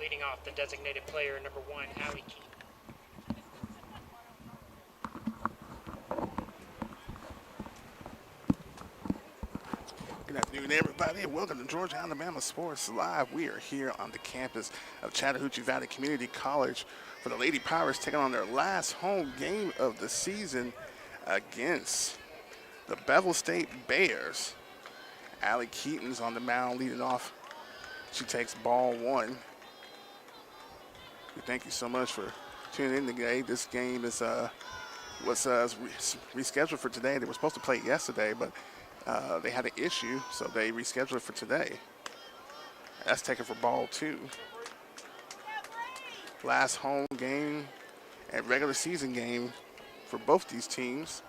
Leading off, the designated player, number 1, Allie Keaton. Good afternoon, everybody, and welcome to Georgia Alabama Sports Live. We are here on the campus of Chattahoochee Valley Community College for the Lady Pirates taking on their last home game of the season against the Bevill State Bears. Allie Keaton's on the mound leading off. She takes ball 1. We thank you so much for tuning in today. This game is was rescheduled for today. They were supposed to play it yesterday, but they had an issue, so they rescheduled it for today. That's taken for ball 2. Last home game and regular season game for both these teams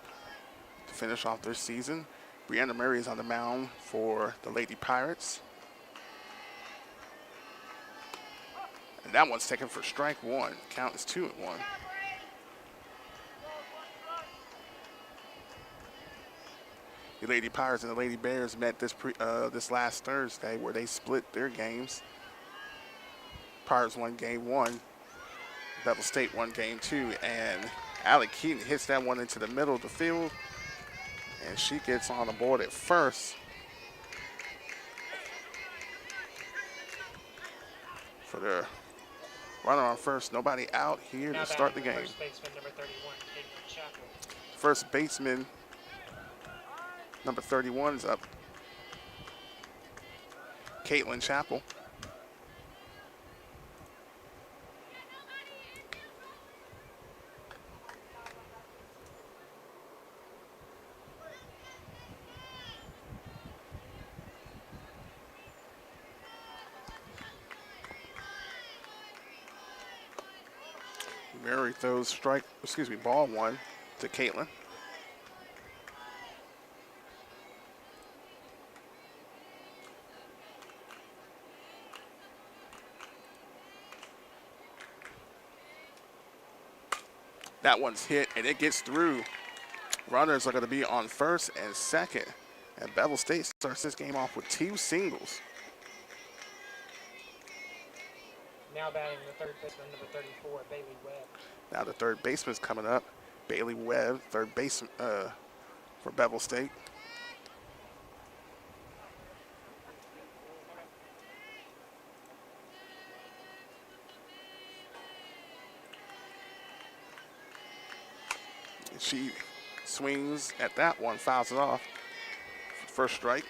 to finish off their season. Brianna Murray is on the mound for the Lady Pirates. And that one's taken for strike 1. Count is 2-1. The Lady Pirates and the Lady Bears met this last Thursday where they split their games. Pirates won game 1. Bevill State won game 2. And Allie Keaton hits that one into the middle of the field. And she gets on the board at first. For their runner on first. Nobody out here to start the game. First baseman, number 31, Caitlin Chapel. First baseman, number 31 is up. Caitlin Chapel. Mary throws ball 1 to Caitlin. That one's hit, and it gets through. Runners are going to be on first and second. And Bevill State starts this game off with 2 singles. Now batting the third baseman, number 34, Bailey Webb. Now the third baseman's coming up. Bailey Webb, third baseman for Bevill State. She swings at that one, fouls it off. First strike.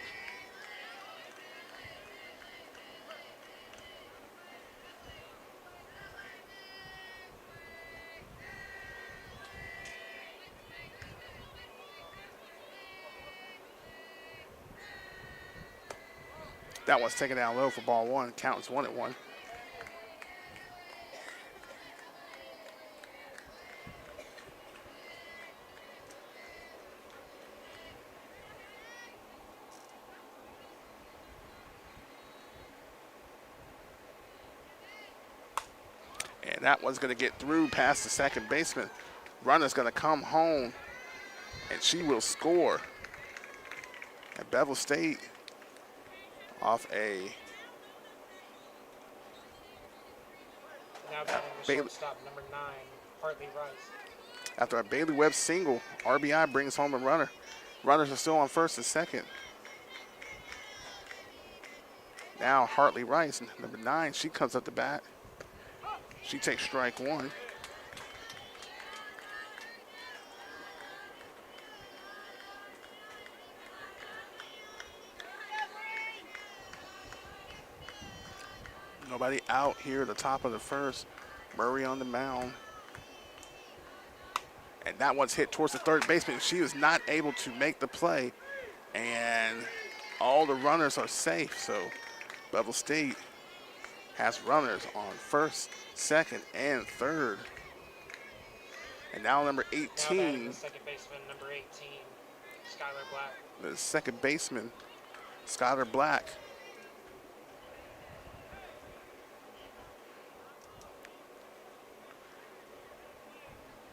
That one's taken down low for ball 1. Count is 1-1. And that one's going to get through past the second baseman. Runner's going to come home, and she will score. And Bevill State off a now batting the shortstop, number 9, Hartley Rice. After a Bailey Webb single, RBI brings home a runner. Runners are still on first and second. Now Hartley Rice, number 9, she comes up the bat. She takes strike 1. Nobody out here at the top of the first. Murray on the mound. And that one's hit towards the third baseman. She was not able to make the play. And all the runners are safe. So Bevill State has runners on first, second, and third. And now number 18. Now the second baseman, number 18, Skylar Black. The second baseman, Skylar Black.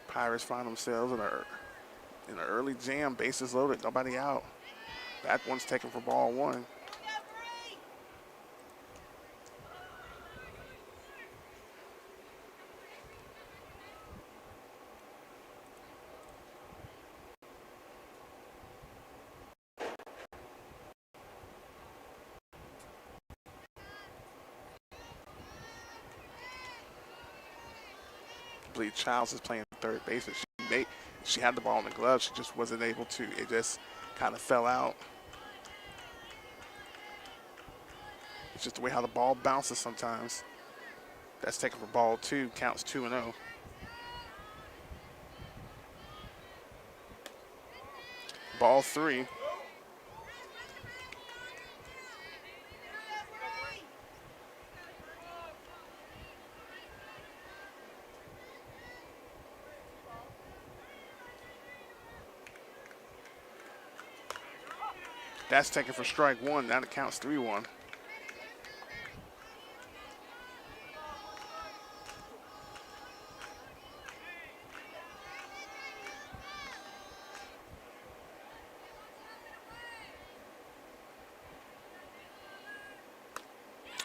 Pirates find themselves in an early jam, bases loaded, nobody out. That one's taken for ball 1. believe Childs is playing third base, but she had the ball in the glove. She just wasn't able to. It just kind of fell out. It's just the way how the ball bounces sometimes. That's taken for ball 2. Counts 2-0. Ball 3. That's taken for strike 1. Now it counts 3-1.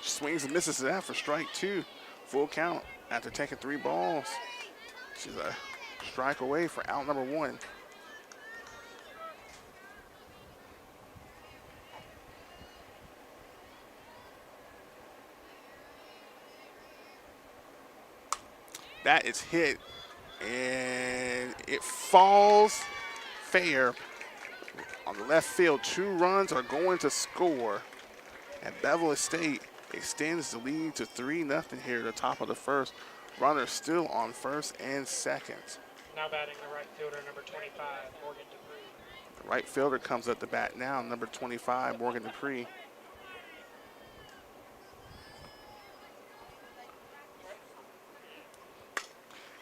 Swings and misses that for strike 2. Full count after taking 3 balls. She's a strike away for out number 1. That is hit, and it falls fair on the left field. 2 runs are going to score, and Bevill State extends the lead to 3-0 here at the top of the first. Runner still on first and second. Now batting the right fielder, number 25, Morgan Dupree. The right fielder comes up to bat now, number 25, Morgan Dupree.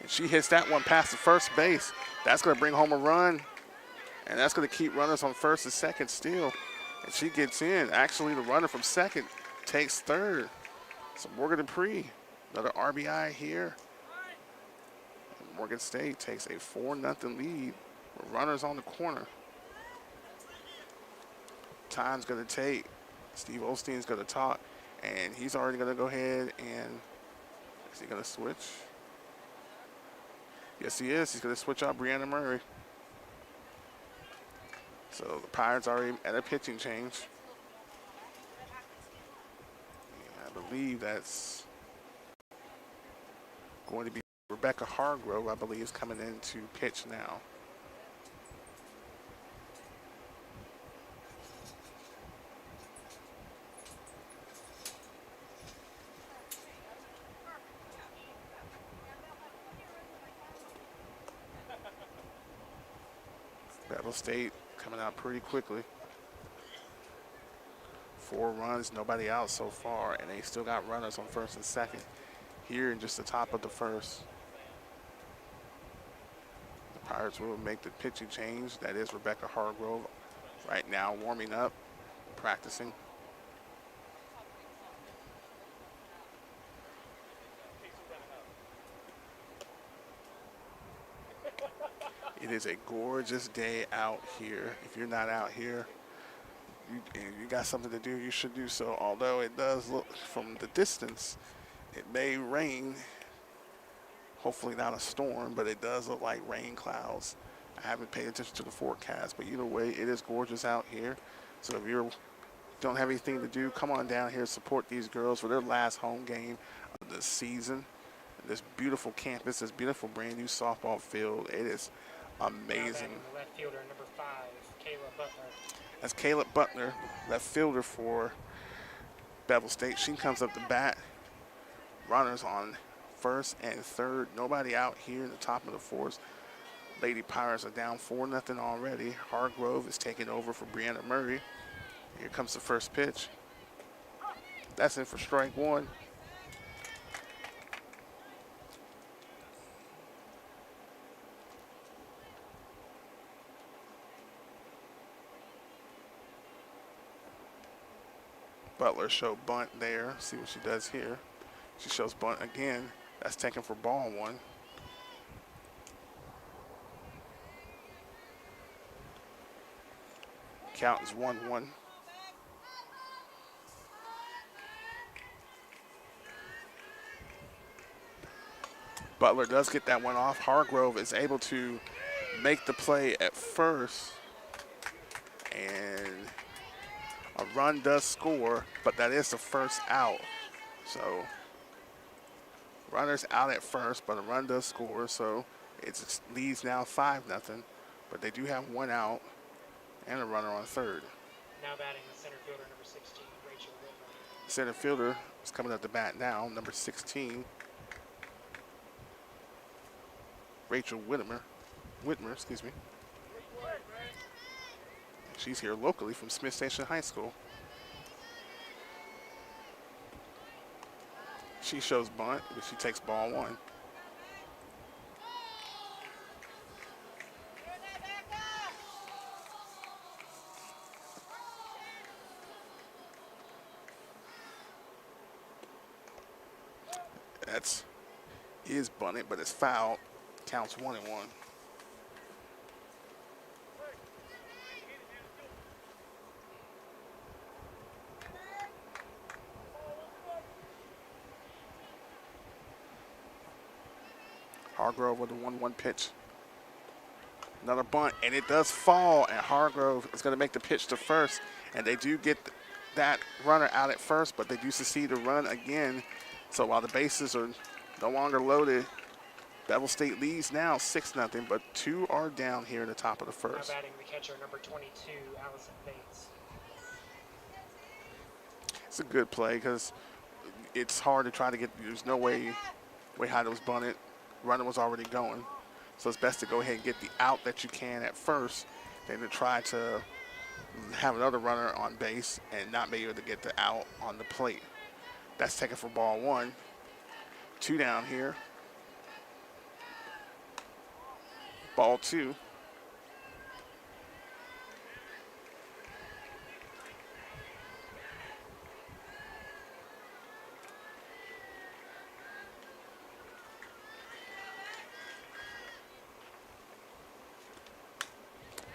And she hits that one past the first base. That's going to bring home a run, and that's going to keep runners on first and second still. And she gets in. Actually, the runner from second takes third. So Morgan Dupree, another RBI here. And Morgan State takes a 4-0 lead with runners on the corner. Time's going to take. Steve Osteen's going to talk, and he's already going to go ahead and is he going to switch? Yes, he is. He's going to switch out Brianna Murray. So the Pirates already at a pitching change. I believe that's going to be Rebecca Hargrove, I believe, is coming in to pitch now. Bevill State coming out pretty quickly. 4 runs, nobody out so far, and they still got runners on first and second here in just the top of the first. The Pirates will make the pitching change. That is Rebecca Hargrove right now warming up, practicing. It is a gorgeous day out here. If you're not out here, you got something to do, you should do so. Although it does look from the distance, it may rain. Hopefully not a storm, but it does look like rain clouds. I haven't paid attention to the forecast, but either way, it is gorgeous out here. So if you don't have anything to do, come on down here, support these girls for their last home game of the season. This beautiful campus, this beautiful brand new softball field. It is amazing. Left fielder, number 5, Kayla Butler. That's Caleb Butler, left fielder for Bevill State. She comes up to bat. Runners on first and third. Nobody out here in the top of the fourth. Lady Pirates are down 4-0 already. Hargrove is taking over for Brianna Murray. Here comes the first pitch. That's in for strike 1. Butler showed bunt there. See what she does here. She shows bunt again. That's taken for ball 1. Count is 1-1. Butler does get that one off. Hargrove is able to make the play at first. And a run does score, but that is the first out. So Runner's out at first, but a run does score, so it leads now 5-0. But they do have one out and a runner on third. Now batting the center fielder, number 16, Rachel Whitmer. Center fielder is coming up to bat now, number 16, Rachel Whitmer, excuse me. She's here locally from Smith Station High School. She shows bunt, but she takes ball one. Is bunted, but it's fouled. Counts 1-1. Hargrove with a 1-1 pitch. Another bunt, and it does fall, and Hargrove is going to make the pitch to first, and they do get that runner out at first, but they do succeed to run again. So while the bases are no longer loaded, Bevill State leads now 6-0, but two are down here in the top of the first. Now batting the catcher, number 22, Allison Bates. It's a good play because it's hard to try to get, there's no way high that was bunted. Runner was already going. So it's best to go ahead and get the out that you can at first than to try to have another runner on base and not be able to get the out on the plate. That's taken for ball one. Two down here. Ball two.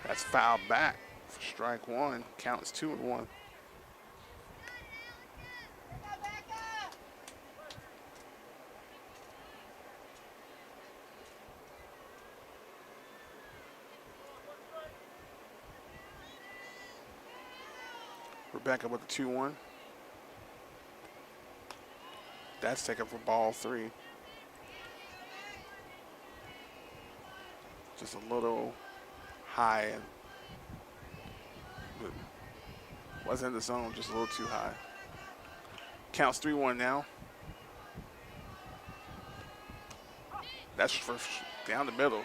That's fouled back for strike one. Counts 2-1. Rebecca with the 2-1. That's taken for ball three. Just a little high and wasn't in the zone, just a little too high. Counts 3-1 now. That's for down the middle.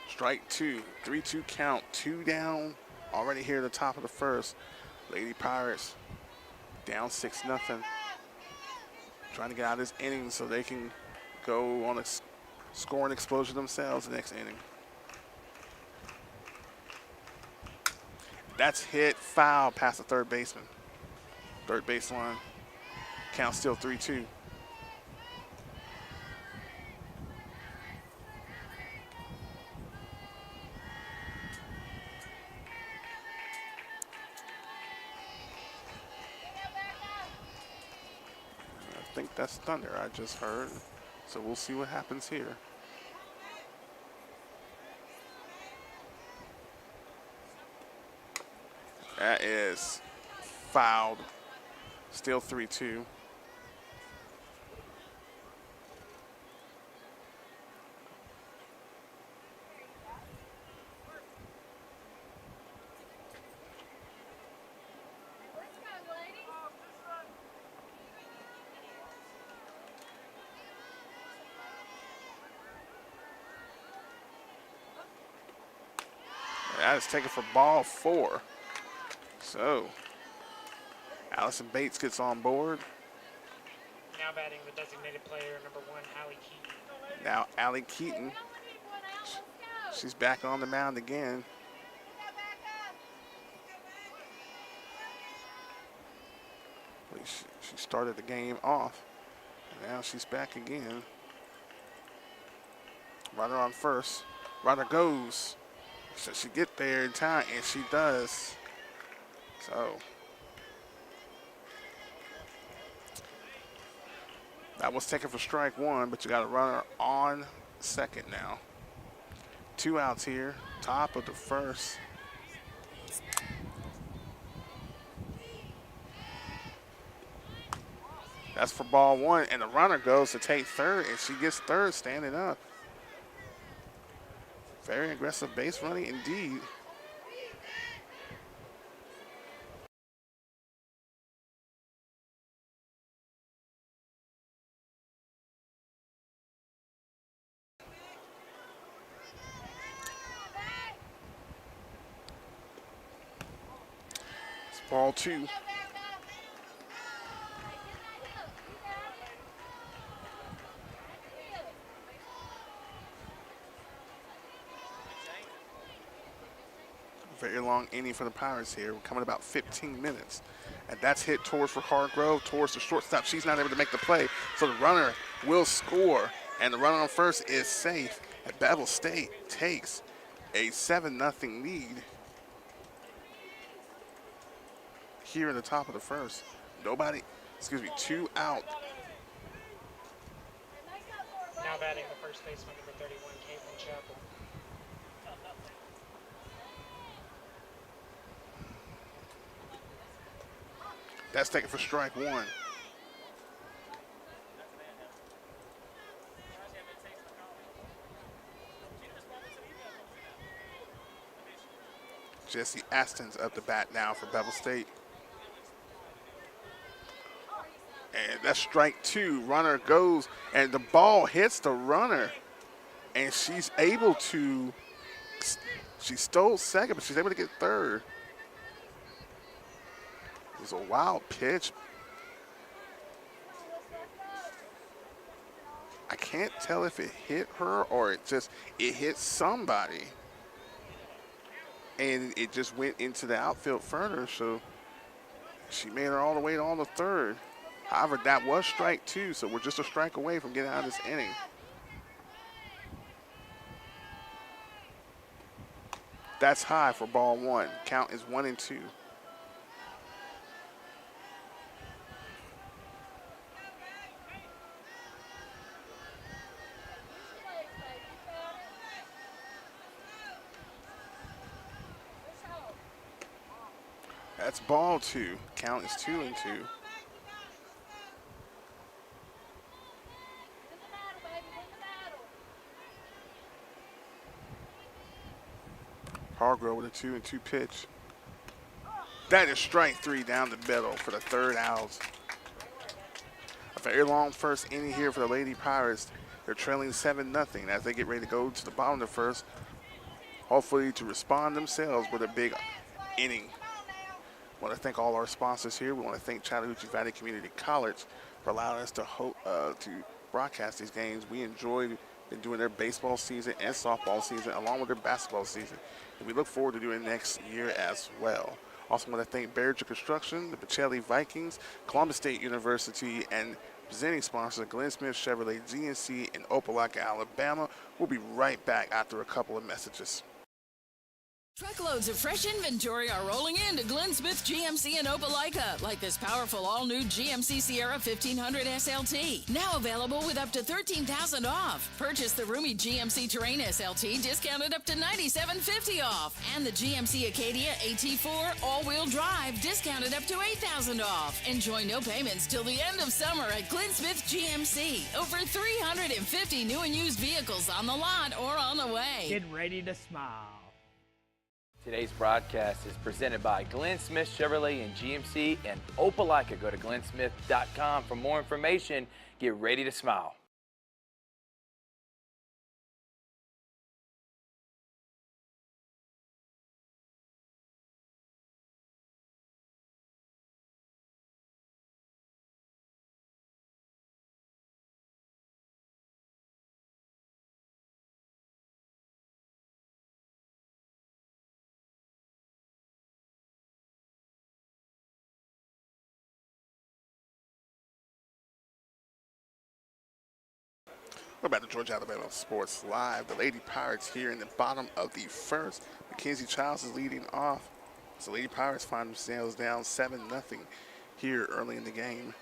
Strike two. 3-2 count. Two down. Already here at the top of the first. Lady Pirates down 6-0. Trying to get out of this inning so they can go on a scoring explosion themselves the next inning. That's hit foul past the third baseman. Third baseline. Count still 3-2. I think that's thunder I just heard. So we'll see what happens here. That is fouled. Still 3-2. That is taken for ball four. So, Allison Bates gets on board. Now batting the designated player, number 1, Allie Keaton. Now Allie Keaton, she's back on the mound again. She started the game off. Now she's back again. Runner on first. Runner goes. So she get there in time, and she does. So that was taken for strike one, but you got a runner on second now. Two outs here, top of the first. That's for ball one, and the runner goes to take third, and she gets third standing up. Very aggressive base running indeed. It's ball two. Very long inning for the Pirates here. We're coming about 15 minutes. And that's hit towards for Hargrove, towards the shortstop. She's not able to make the play, so the runner will score. And the runner on first is safe. And Bevill State takes a 7-0 lead here in the top of the first. Two out. Now batting the first baseman, number 31, Caitlin Chappell. That's taken for strike one. Jesse Aston's up the bat now for Bevill State. And that's strike two. Runner goes, and the ball hits the runner. And she's able to, she stole second, but she's able to get third. It was a wild pitch. I can't tell if it hit her or it hit somebody. And it just went into the outfield further, so she made her all the way on the third. However, that was strike two, so we're just a strike away from getting out of this inning. That's high for ball one. Count is 1-2. That's ball two. Count is 2-2. Hargrove with a 2-2 pitch. That is strike three down the middle for the third out. A very long first inning here for the Lady Pirates. They're trailing 7-0 as they get ready to go to the bottom of the first, hopefully to respond themselves with a big inning. I want to thank all our sponsors here. We want to thank Chattahoochee Valley Community College for allowing us to broadcast these games. We enjoyed doing their baseball season and softball season along with their basketball season. And we look forward to doing it next year as well. Also want to thank Barringer Construction, the Pacelli Vikings, Columbus State University, and presenting sponsor Glenn Smith Chevrolet GNC in Opelika, Alabama. We'll be right back after a couple of messages. Truckloads of fresh inventory are rolling into Glenn Smith GMC in Opelika, like this powerful all-new GMC Sierra 1500 SLT, now available with up to $13,000 off. Purchase the roomy GMC Terrain SLT, discounted up to $97.50 off, and the GMC Acadia AT4 all-wheel drive, discounted up to $8,000 off. Enjoy no payments till the end of summer at Glenn Smith GMC. Over 350 new and used vehicles on the lot or on the way. Get ready to smile. Today's broadcast is presented by Glenn Smith Chevrolet and GMC in Opelika. Go to glennsmith.com for more information. Get ready to smile. We're back to Georgia Alabama Sports Live. The Lady Pirates here in the bottom of the first. Mackenzie Childs is leading off. So Lady Pirates find themselves down 7-0 here early in the game.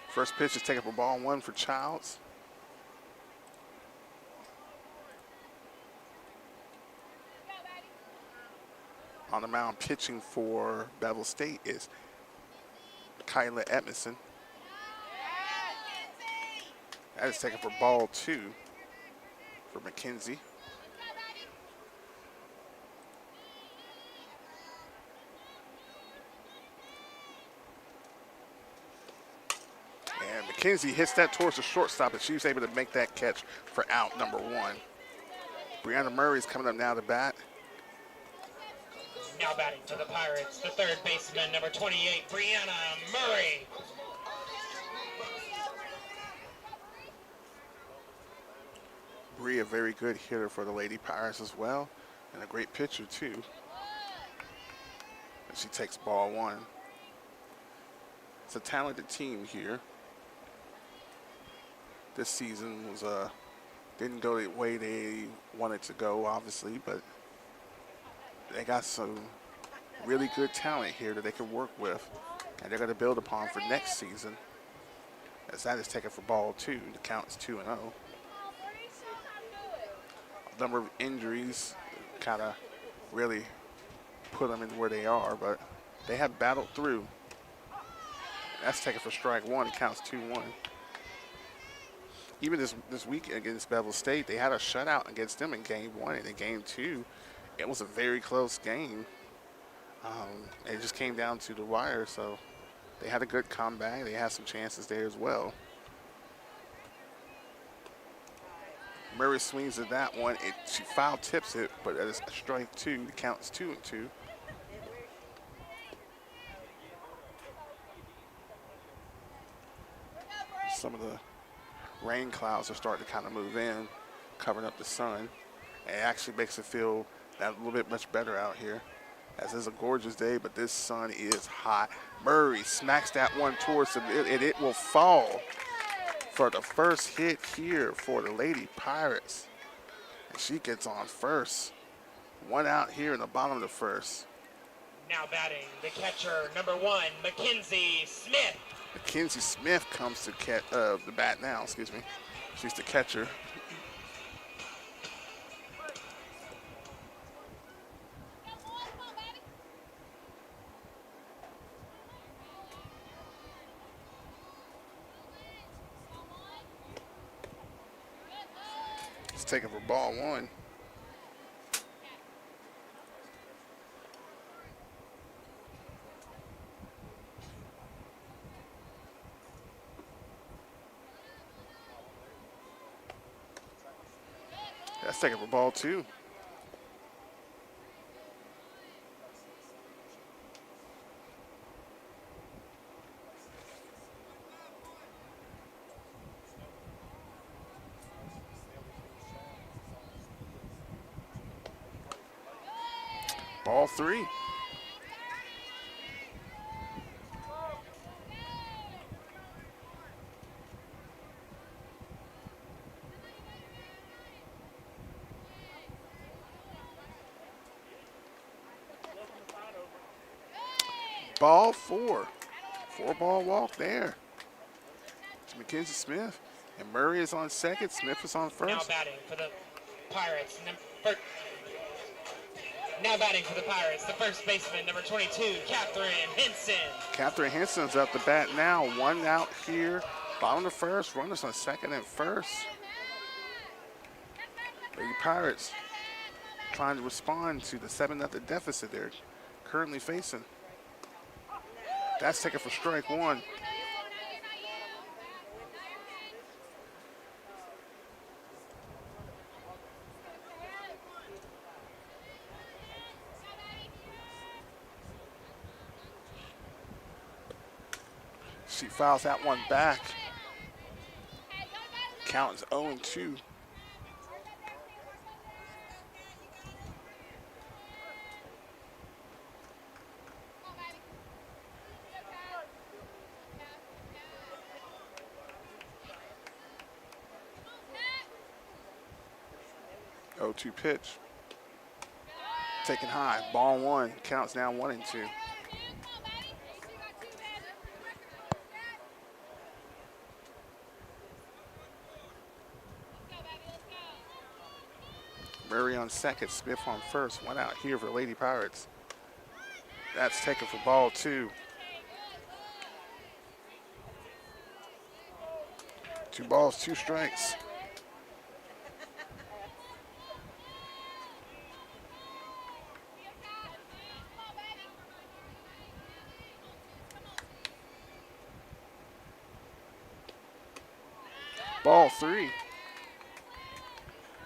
First pitch is taken for ball one for Childs. On the mound pitching for Bevill State is Kyla Edmondson. That is taken for ball 2 for McKenzie. And McKenzie hits that towards the shortstop, and she was able to make that catch for out number 1. Brianna Murray is coming up now to bat. Now batting for the Pirates, the third baseman, number 28, Brianna Murray. Bree, a very good hitter for the Lady Pirates as well, and a great pitcher too. And she takes ball 1. It's a talented team here. This season was didn't go the way they wanted to go, obviously, but they got some really good talent here that they can work with, and they're going to build upon for next season. As that is taken for ball 2, the count is 2-0. A number of injuries kind of really put them in where they are, but they have battled through. That's taken for strike 1. It counts 2-1. Even this week against Bevill State, they had a shutout against them in game 1, and in game 2, it was a very close game. It just came down to the wire, so they had a good comeback. They had some chances there as well. Murray swings at that one. She foul tips it, but it is strike 2. The count's 2-2. Some of the rain clouds are starting to kind of move in, covering up the sun. It actually makes it feel that a little bit much better out here, as it's a gorgeous day, but this sun is hot. Murray smacks that one towards the middle, and it will fall for the first hit here for the Lady Pirates. And she gets on first. 1 out here in the bottom of the first. Now batting, the catcher, number 1, Mackenzie Smith. Mackenzie Smith comes to the bat now, excuse me. She's the catcher. It's taken for ball 1. That's taken for ball 2. Ball 3. Ball 4. 4-ball walk there to Mackenzie Smith. And Murray is on second. Smith is on first. Now batting for the Pirates. Now batting for the Pirates, the first baseman, number 22, Catherine Henson. Catherine Henson's up the bat now. 1 out here. Bottom of the first. Runners on second and first. Lady Pirates trying to respond to the 7-0 deficit they're currently facing. That's taken for strike 1. She fouls that one back. Count is 0-2. Oh-2 pitch. Taken high. Ball 1. Counts now 1-2. Murray on second, Smith on first. 1 out here for Lady Pirates. That's taken for ball 2. 2 balls, 2 strikes. Ball 3.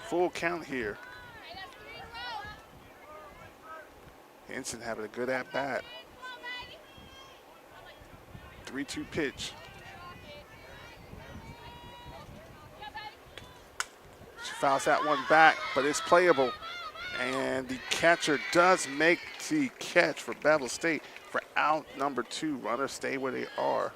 Full count here. Henson having a good at bat. 3-2 pitch. She fouls that one back, but it's playable. And the catcher does make the catch for Bevill State for out number 2. Runners stay where they are.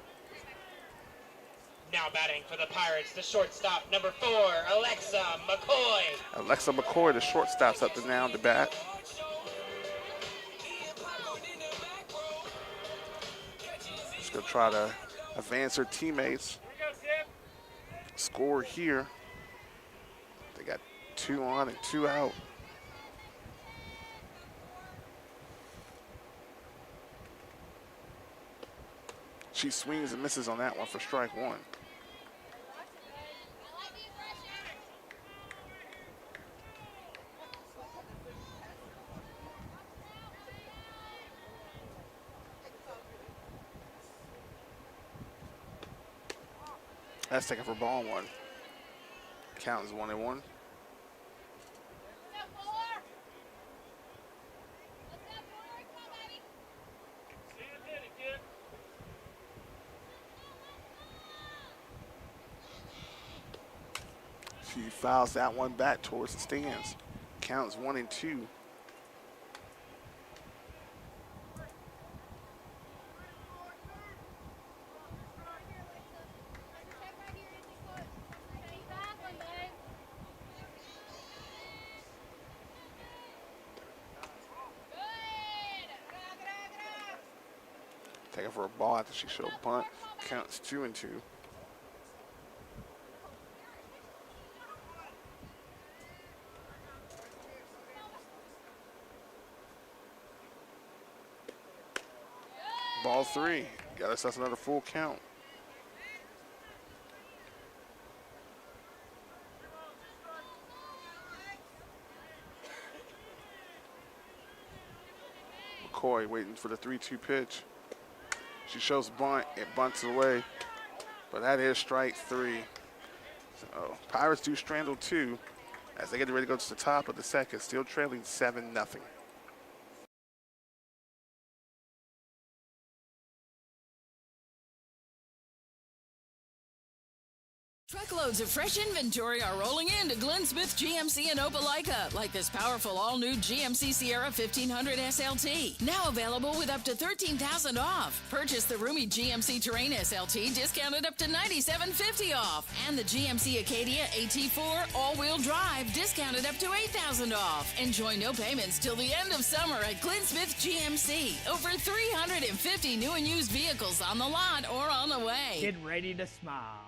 Now batting for the Pirates, the shortstop, number 4, Alexa McCoy. Alexa McCoy, the shortstop's up to now to bat. She's going to try to advance her teammates. Score here. They got 2 on and 2 out. She swings and misses on that one for strike 1. That's taken for ball 1. Count is 1-1. She fouls that one back towards the stands. Counts 1-2. Taking for a ball after she showed bunt. Counts 2-2. Ball 3. Got us that's another full count. McCoy waiting for the 3-2 pitch. She shows bunt, it bunts away, but that is strike 3. So Pirates do strangle 2 as they get ready to go to the top of the second, still trailing 7-0. Truckloads of fresh inventory are rolling into Glenn Smith GMC in Opelika, like this powerful all-new GMC Sierra 1500 SLT. Now available with up to $13,000 off. Purchase the roomy GMC Terrain SLT discounted up to $97.50 off. And the GMC Acadia AT4 all-wheel drive discounted up to $8,000 off. Enjoy no payments till the end of summer at Glenn Smith GMC. Over 350 new and used vehicles on the lot or on the way. Get ready to smile.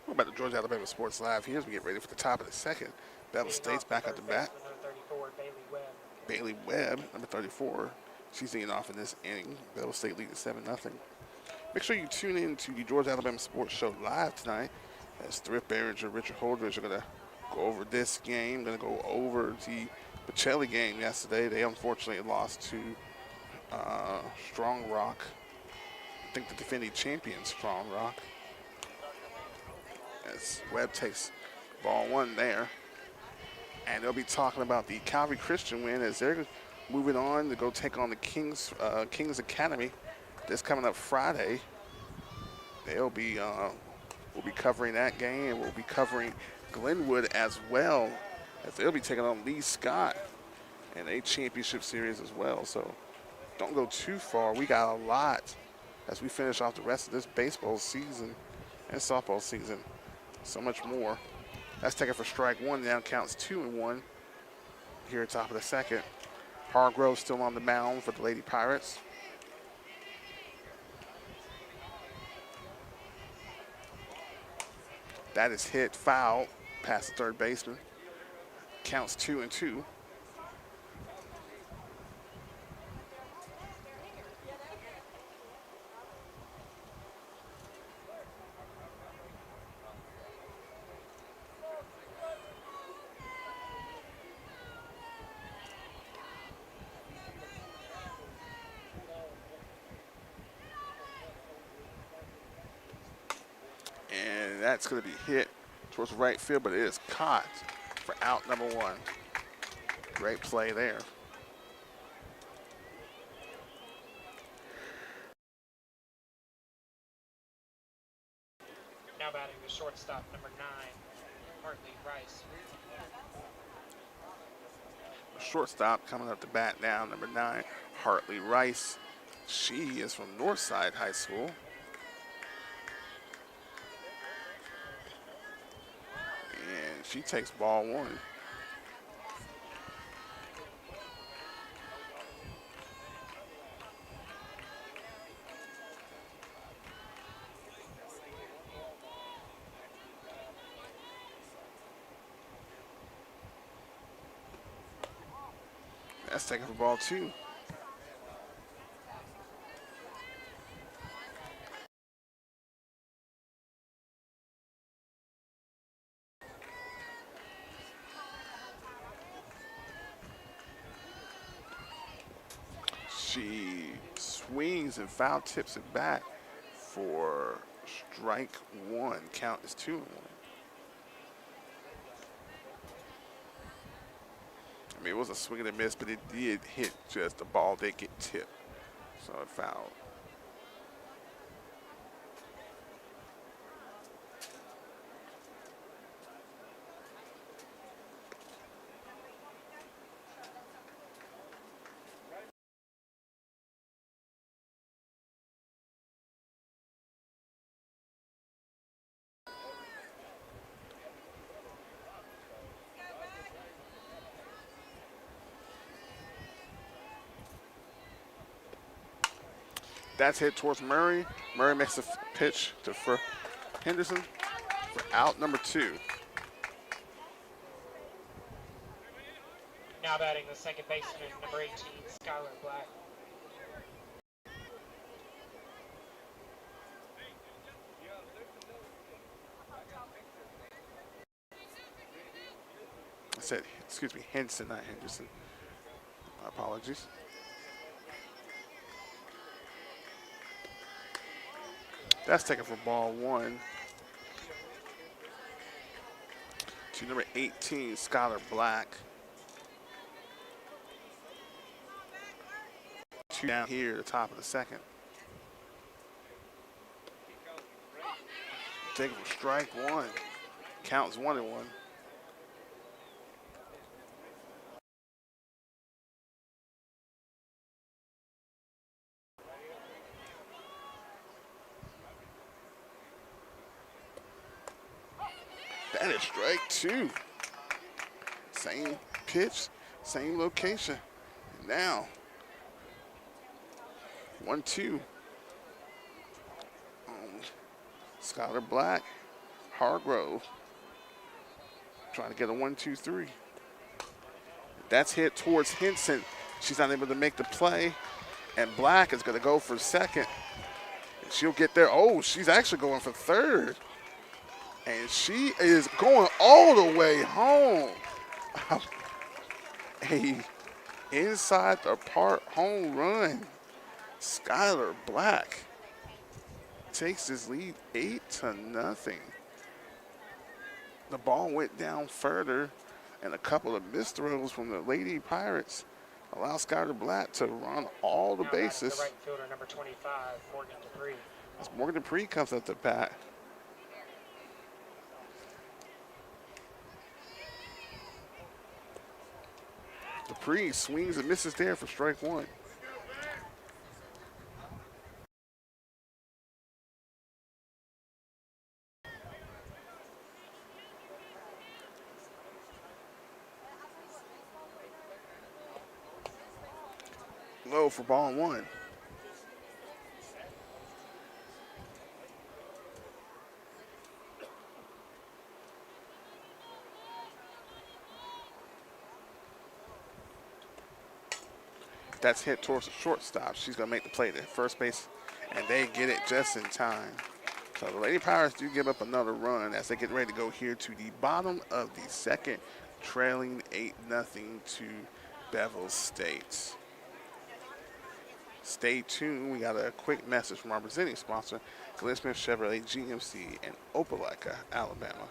We're about to Georgia Alabama Sports Live here as we get ready for the top of the second. Bevill State's back at the bat. Bailey Webb, number 34. She's leading off in this inning. Bevill State leading 7-0. Make sure you tune in to the Georgia Alabama Sports Show live tonight as Thrift Behringer, Richard Holdridge are going to go over this game, going to go over the Bocelli game yesterday. They unfortunately lost to Strong Rock. I think the defending champion, Strong Rock. As Webb takes ball one there. And they'll be talking about the Calvary Christian win as they're moving on to go take on the Kings Academy. This coming up Friday. We'll be covering that game. We'll be covering Glenwood as well, as they'll be taking on Lee Scott in a championship series as well. So don't go too far. We got a lot as we finish off the rest of this baseball season and softball season. So much more. That's taken for strike one. Now counts 2-1 here at top of the second. Hargrove still on the mound for the Lady Pirates. That is hit foul past the third baseman. Counts 2-2. And that's going to be hit towards right field, but it is caught for out number one. Great play there. Now batting the shortstop, number 9, Hartley Rice. Shortstop coming up to bat now, number 9, Hartley Rice. She is from Northside High School. And she takes ball one. That's taken for ball two. She swings and foul tips it back for strike one. Count is 2-1. I mean, it was a swing and a miss, but it did hit just the ball did get tipped. So it fouled. That's hit towards Murray. Murray makes a pitch to for Henderson for out number 2. Now batting the second baseman, number 18, Skylar Black. I said, excuse me, Henson, not Henderson. My apologies. That's taken for ball one. To number 18, Skylar Black. 2 down here at the top of the second. Taken for strike one. Counts 1-1. That is strike 2. Same pitch, same location. Now, 1-2. Skylar Black, Hargrove. Trying to get a 1-2-3. That's hit towards Henson. She's not able to make the play. And Black is going to go for second. And she'll get there. Oh, she's actually going for third. And she is going all the way home. A inside the park home run Skylar Black takes his lead 8-0. The ball went down further, and a couple of missed throws from the Lady Pirates allow Skylar Black to run all the Now bases. The right fielder, number 25, Morgan Dupree. As Morgan Dupree comes up to bat. Dupree swings and misses there for strike one. Low for ball one. That's hit towards the shortstop. She's going to make the play to first base, and they get it just in time. So the Lady Pirates do give up another run as they get ready to go here to the bottom of the second, trailing 8-0 to Bevill State. Stay tuned. We got a quick message from our presenting sponsor, Glenn Smith Chevrolet GMC in Opelika, Alabama.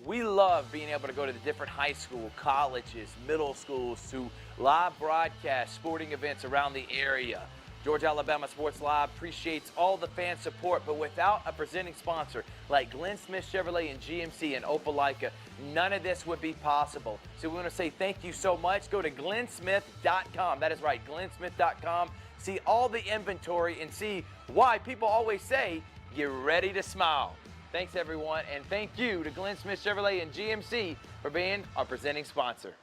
We love being able to go to the different high school, colleges, middle schools to live broadcast sporting events around the area. Georgia Alabama Sports Live appreciates all the fan support, but without a presenting sponsor like Glenn Smith Chevrolet and GMC in Opelika, none of this would be possible. So we want to say thank you so much. Go to glennsmith.com. That is right, glennsmith.com. See all the inventory and see why people always say, get ready to smile. Thanks, everyone, and thank you to Glenn Smith Chevrolet and GMC for being our presenting sponsor.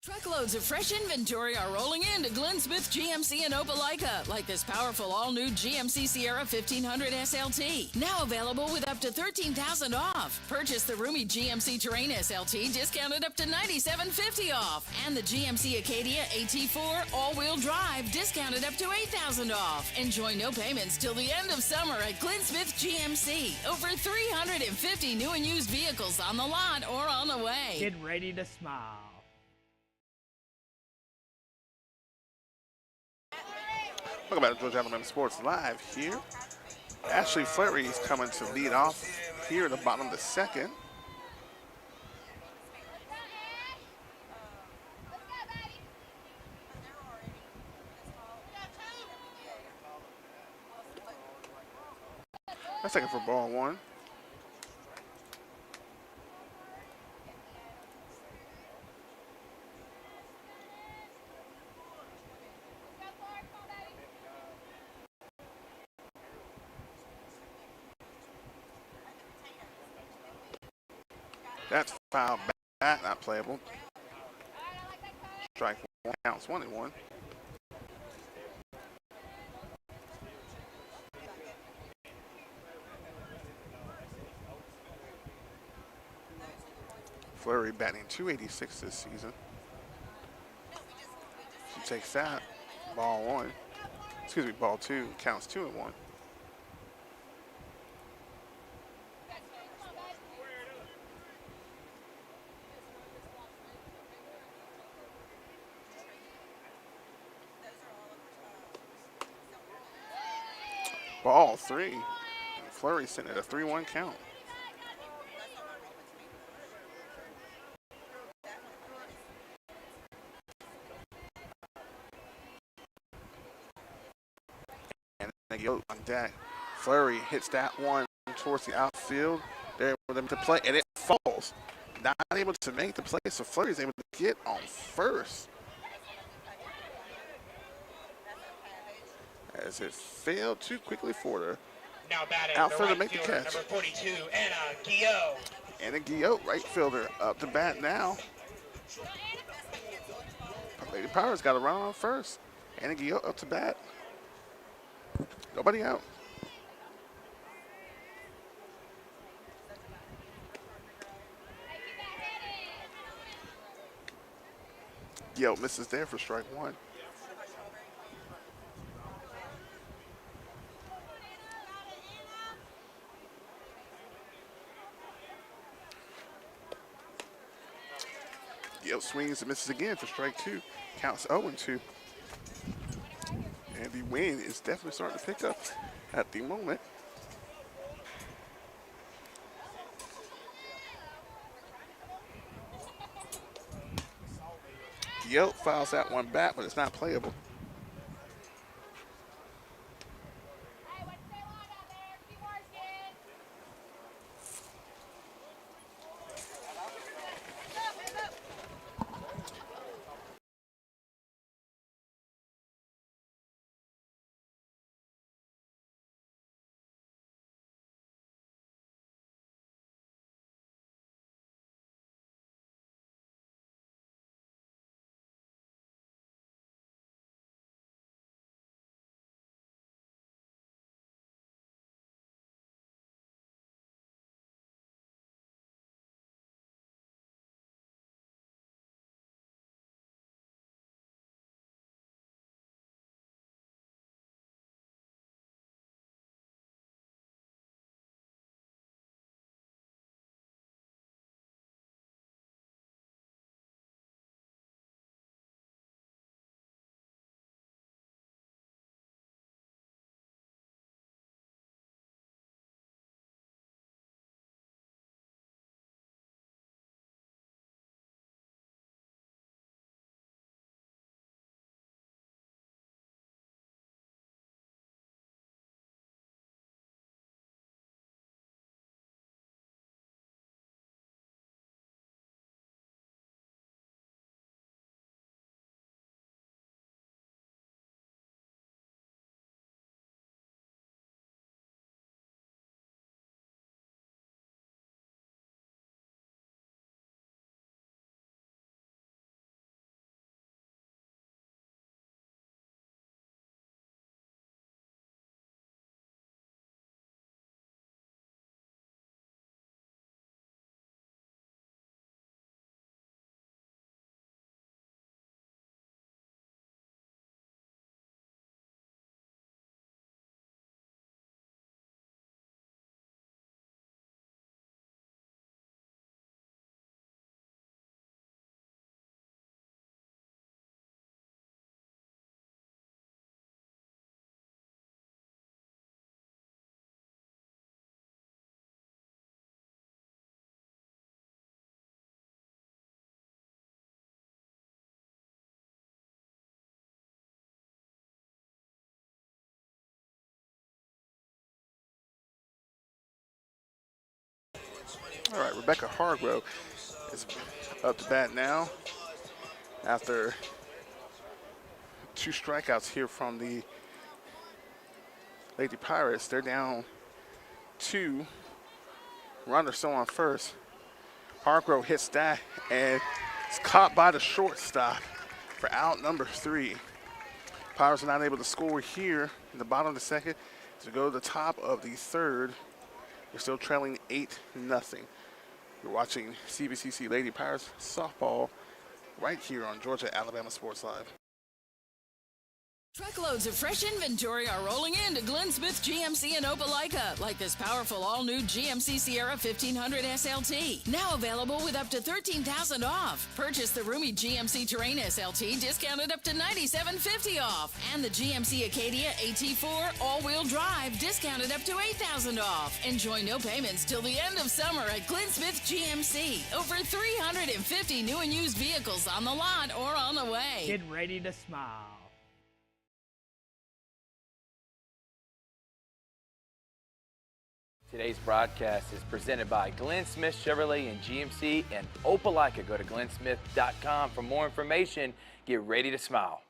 Truckloads of fresh inventory are rolling into Glenn Smith GMC in Opelika, like this powerful all-new GMC Sierra 1500 SLT. Now available with up to $13,000 off. Purchase the roomy GMC Terrain SLT, discounted up to $97.50 off. And the GMC Acadia AT4 all-wheel drive, discounted up to $8,000 off. Enjoy no payments till the end of summer at Glenn Smith GMC. Over 350 new and used vehicles on the lot or on the way. Get ready to smile. Welcome back to Georgia Alabama Sports Live here. Ashley Fleury is coming to lead off here at the bottom of the second. That's taken for ball one. That's foul back, not playable. Strike one, counts 1-1. Fleury batting .286 this season. She takes that. Ball one. Excuse me, ball two. Counts 2-1. Ball three. Fleury sitting at a 3-1 count. And on deck. Fleury hits that one towards the outfield. There for them to play, and it falls. Not able to make the play, so Fleury is able to get on first. As it failed too quickly for her. Now batting Outfielder the right make the fielder, catch. number 42, Anna Guillot. Anna Guillot, right fielder, up to bat now. Lady Power's got a run on first. Anna Guillot up to bat. Nobody out. Guillot misses there for strike one. Bevill swings and misses again for strike 2. Counts 0-2. And the wind is definitely starting to pick up at the moment. Yelp fouls that one back, but it's not playable. All right, Rebecca Hargrove is up to bat now after 2 strikeouts here from the Lady Pirates. They're down 2. Runner still on first. Hargrove hits that and it's caught by the shortstop for out number 3. Pirates are not able to score here in the bottom of the second to go to the top of the third. They're still trailing 8-0. You're watching CVCC Lady Pirates Softball right here on Georgia Alabama Sports Live. Truckloads of fresh inventory are rolling into Glenn Smith GMC in Opelika, like this powerful all-new GMC Sierra 1500 SLT. Now available with up to $13,000 off. Purchase the roomy GMC Terrain SLT, discounted up to $97.50 off. And the GMC Acadia AT4 all-wheel drive, discounted up to $8,000 off. Enjoy no payments till the end of summer at Glenn Smith GMC. Over 350 new and used vehicles on the lot or on the way. Get ready to smile. Today's broadcast is presented by Glenn Smith Chevrolet and GMC in Opelika. Go to glennsmith.com for more information. Get ready to smile.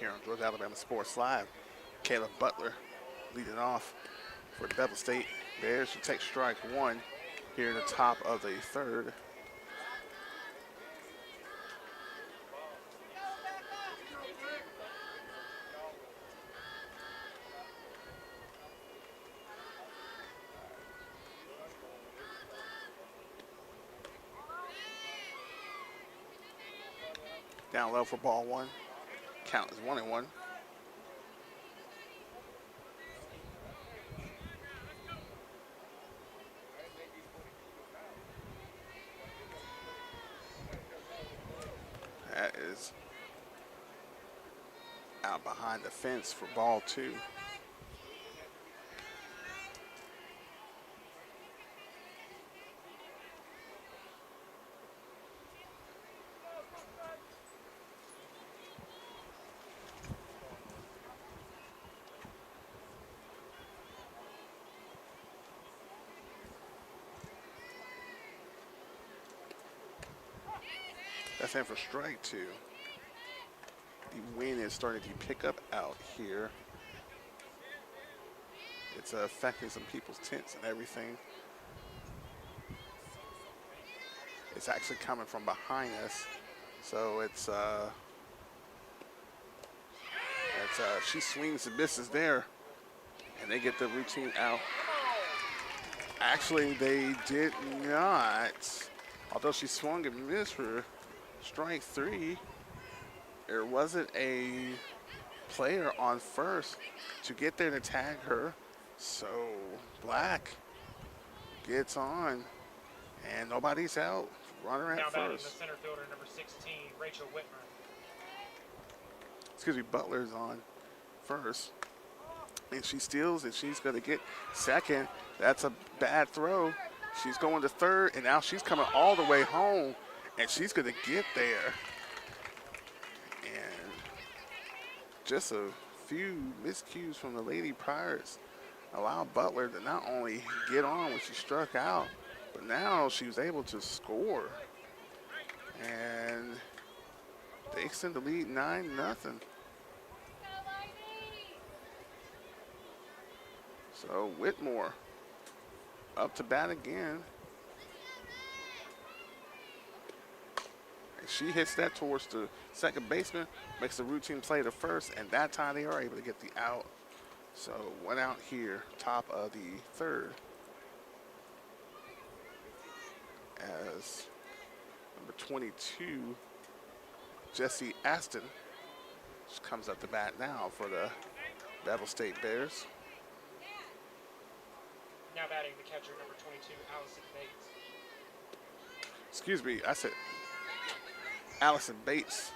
here on Georgia Alabama Sports Live. Caleb Butler leading off for the Bevill State Bears to take strike one here in the top of the third. Down low for ball one. Count is 1-1. That is out behind the fence for ball two. That's in for strike two. The wind is starting to pick up out here. It's affecting some people's tents and everything. It's actually coming from behind us. So she swings and misses there. And they get the routine out. Actually, they did not. Although she swung and missed for strike three, there wasn't a player on first to get there to tag her. So Black gets on, and nobody's out. Runner Now at batting first. the center fielder, number 16, Rachel Whitmer. Excuse me, Butler's on first. And she steals, and she's going to get second. That's a bad throw. She's going to third, and now she's coming all the way home, and she's going to get there. And just a few miscues from the Lady Pirates allow Butler to not only get on when she struck out, but now she was able to score. And they extend the lead 9-0. So Whitmore up to bat again. And she hits that towards the second baseman, makes the routine play to first, and that time they are able to get the out. So one out here, top of the third. As number 22, Jessie Aston, just comes up to bat now for the Bevill State Bears. Now batting the catcher, number 22, Allison Bates. Excuse me, I said Allison Bates.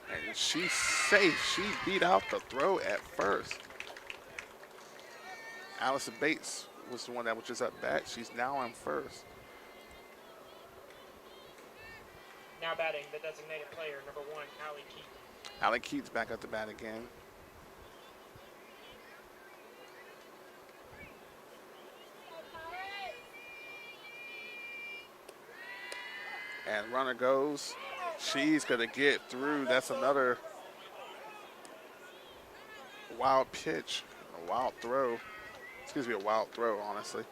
And she's safe. She beat out the throw at first. Allison Bates was the one that was just up bat. She's now on first. Now batting the designated player, number 1, Allie Keaton. Allie Keats back up to bat again. And runner goes. She's going to get through. That's another wild pitch, a wild throw. Excuse me, a wild throw, honestly.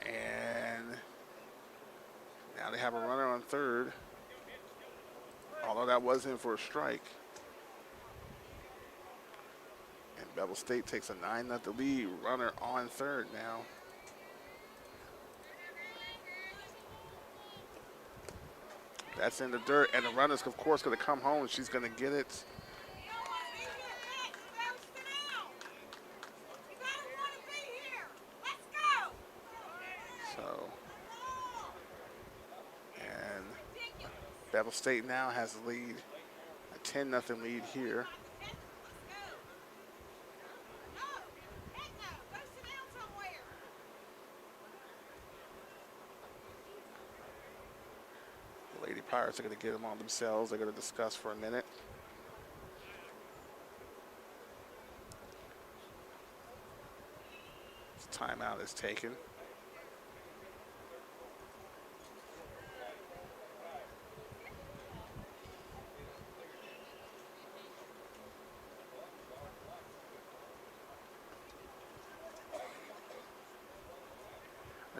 And now they have a runner on third, although that was in for a strike. And Bevill State takes a 9-0 lead. Runner on third now. That's in the dirt, and the runner's, of course, going to come home. She's going to get it. So, and Bevill State now has the lead, a 10-0 lead here. Lady Pirates are going to get them on themselves. They're going to discuss for a minute. Timeout is taken.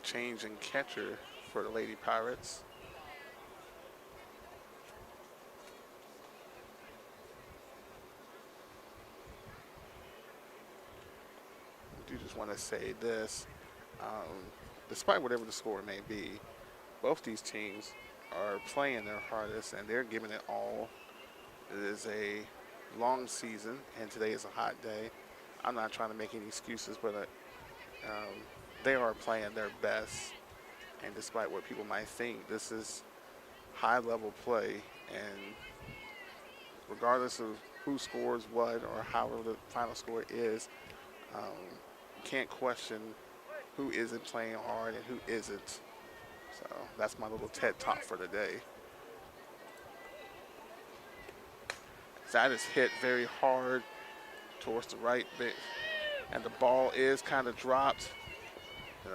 change in catcher for the Lady Pirates. I do just want to say this. Despite whatever the score may be, both these teams are playing their hardest and they're giving it all. It is a long season, and today is a hot day. I'm not trying to make any excuses, but they are playing their best. And despite what people might think, this is high-level play. And regardless of who scores what or however the final score is, you can't question who isn't playing hard and who isn't. So that's my little TED Talk for today. That is hit very hard towards the right bit, and the ball is kind of dropped. The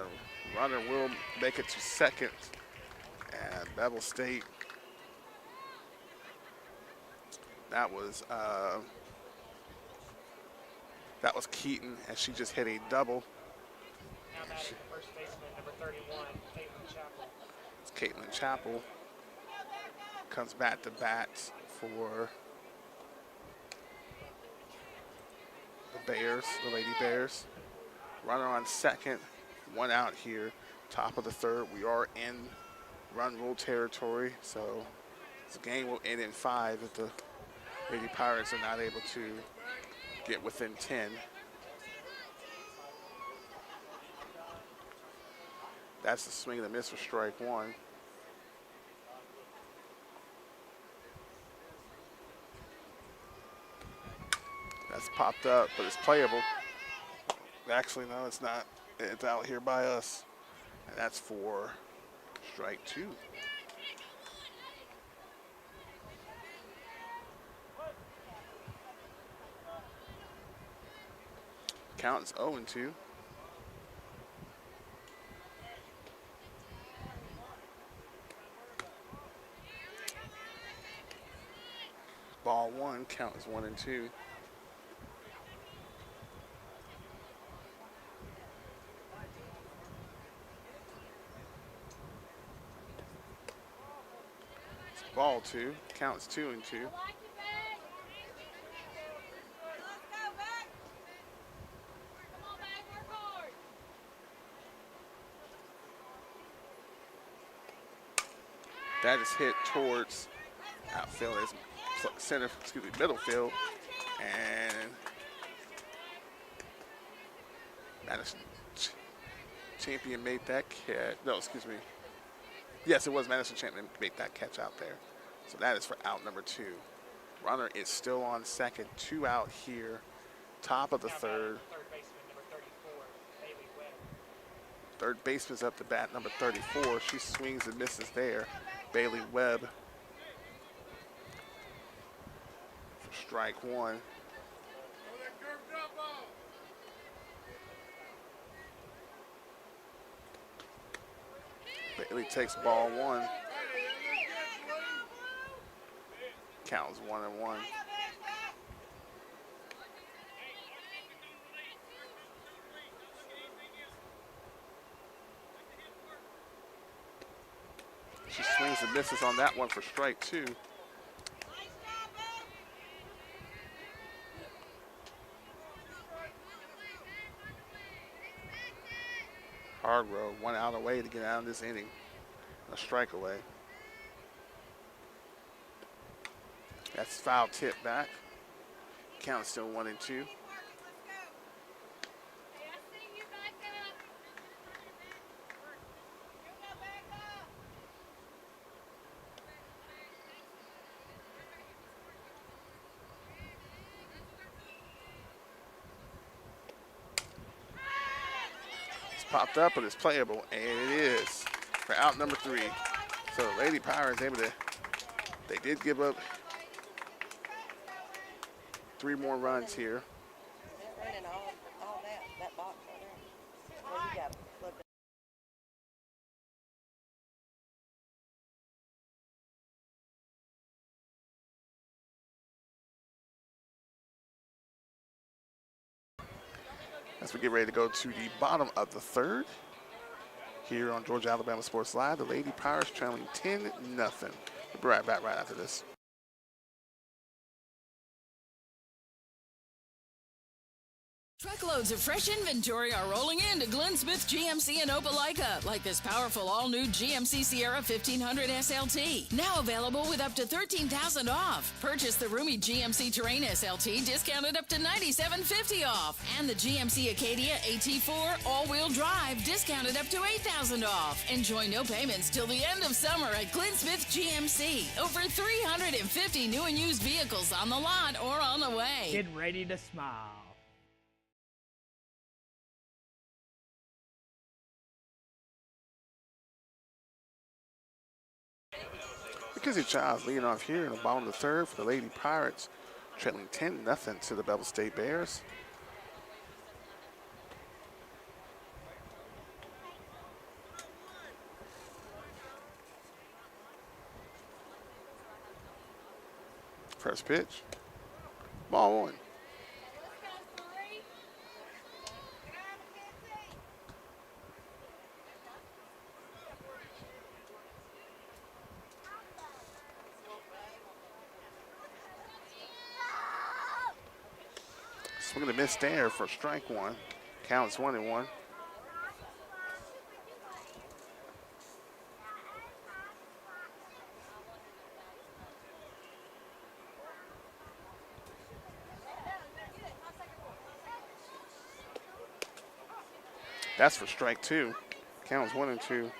runner will make it to second, and Bevill State. That was Keaton, and she just hit a double. Now batting the first baseman, number 31, Caitlin Chappell. It's Caitlin Chappell. Comes back to bat for the Bears, the Lady Bears. Runner on second, one out here. Top of the third. We are in run rule territory, so this game will end in 5 if the Lady Pirates are not able to get within 10. That's the swing and a miss for strike one. That's popped up, but it's playable. Actually, no, it's not. It's out here by us. And that's for strike two. Count is 0-2. Ball one, count is 1-2. Ball two, count is 2-2. That is hit towards outfield, center, excuse me, middle field, and Madison Champion made that catch. No, excuse me. Yes, it was Madison Champion made that catch out there. So that is for out number 2. Runner is still on second, 2 out here. Top of the third. Third baseman, number 34, Bailey Webb. Third baseman's up to bat, number 34. She swings and misses there. Bailey Webb for strike one. Bailey takes ball one. Counts 1-1. She swings and misses on that one for strike two. Hargrove, 1 out away to get out of this inning. A strike away. That's foul tip back. Count still 1-2. Popped up, but it's playable, and it is for out number 3. So the Lady Pirates able to, they did give up 3 more runs here. Running all that box over there. Well, you got look. As we get ready to go to the bottom of the third here on Georgia Alabama Sports Live. The Lady Pirates trailing 10-0. We'll be right back right after this. Truckloads of fresh inventory are rolling into Glenn Smith GMC in Opelika, like this powerful all-new GMC Sierra 1500 SLT. Now available with up to $13,000 off. Purchase the roomy GMC Terrain SLT, discounted up to $97.50 off. And the GMC Acadia AT4 all-wheel drive, discounted up to $8,000 off. Enjoy no payments till the end of summer at Glenn Smith GMC. Over 350 new and used vehicles on the lot or on the way. Get ready to smile. Mackenzie Childs leading off here in the bottom of the third for the Lady Pirates, trailing 10-0 to the Bevill State Bears. First pitch, ball one. Swing and a miss there for strike one. Counts 1-1. That's for strike two. Counts 1-2.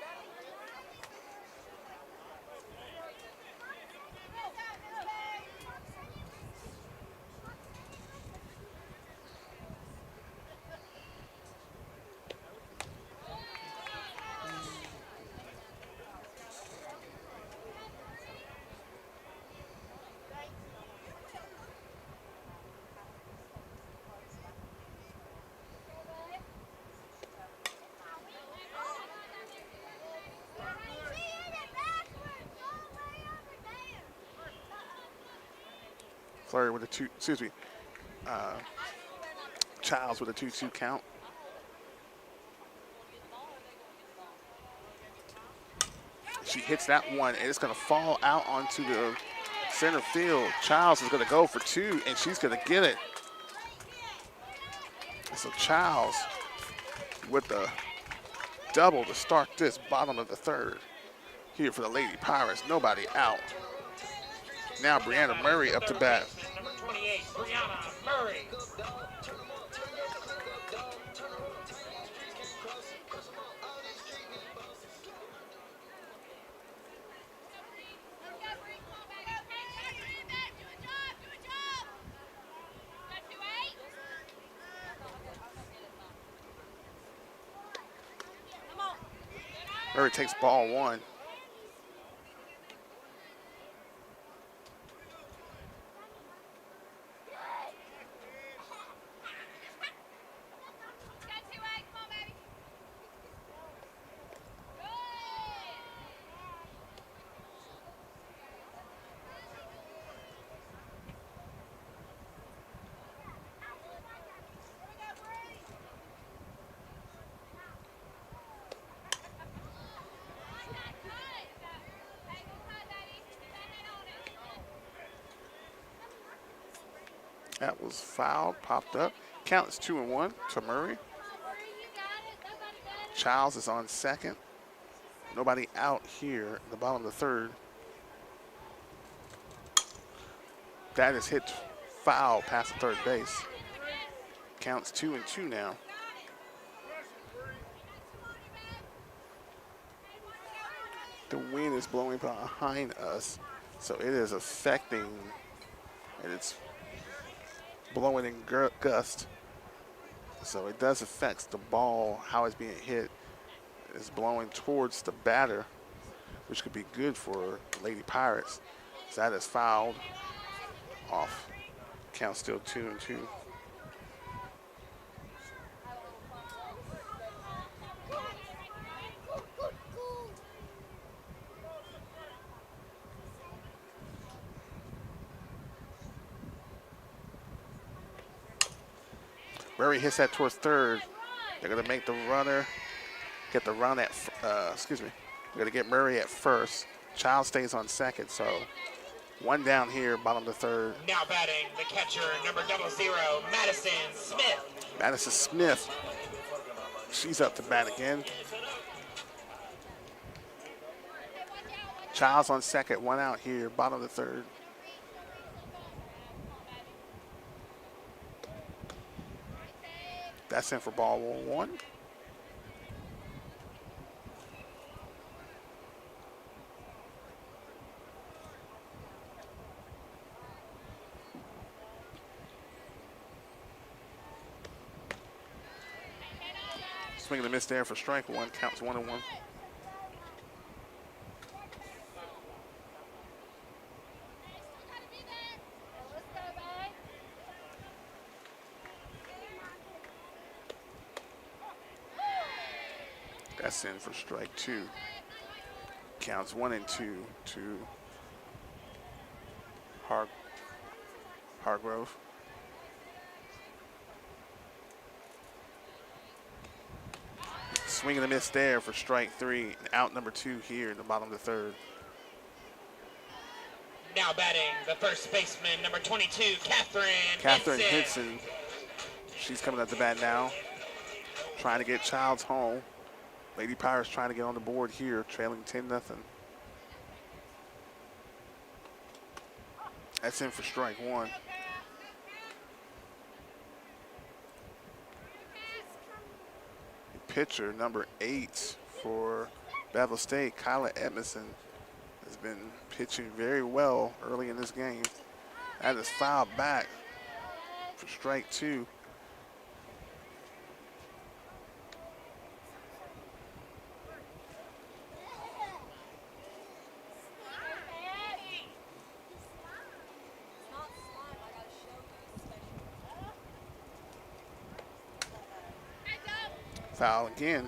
Flurry with a Childs with a 2-2 count. She hits that one, and it's going to fall out onto the center field. Childs is going to go for two, and she's going to get it. So Childs with the double to start this bottom of the third. Here for the Lady Pirates, nobody out. Now Brianna Murray up to bat. Number 28, Brianna Murray. Murray takes ball one. That was fouled, popped up. Count is 2-1 to Murray. Childs is on second. Nobody out here in the bottom of the third. That is hit foul past the third base. Counts 2-2 now. The wind is blowing behind us, so it is affecting, and it's blowing in gust. So it does affect the ball, how it's being hit. It's blowing towards the batter, which could be good for Lady Pirates. So that is fouled off. Count still 2-2. Murray hits that towards third. They're going to make the runner get the run at, excuse me, we're going to get Murray at first. Child stays on second, so one down here, bottom of the third. Now batting, the catcher, number 00, Madison Smith. Madison Smith, she's up to bat again. Child's on second, one out here, bottom of the third. That's in for ball 1. Swing and a miss there for strike one. Counts 1-1. That's in for strike 2. Counts 1-2 to Hargrove. Swing and a miss there for strike 3. And out number 2 here in the bottom of the third. Now batting, the first baseman, number 22, Catherine Henson. She's coming at the bat now. Trying to get Childs home. Lady Pirates trying to get on the board here, trailing 10-0. That's in for strike 1. Pitcher number 8 for Bevill State, Kyla Edmondson, has been pitching very well early in this game. That is fouled back for strike 2. Foul again.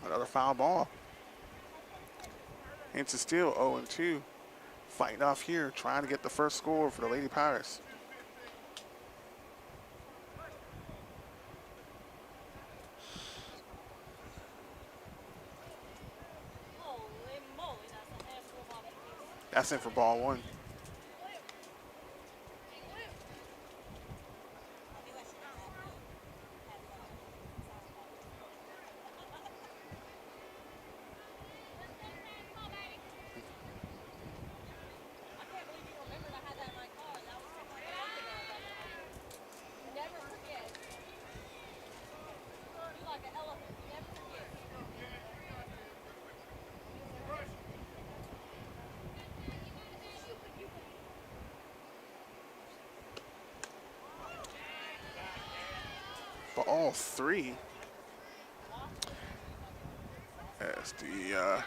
Another foul ball. Henson still 0-2. Fighting off here, trying to get the first score for the Lady Pirates. That's in for ball 1. Ball 3. As the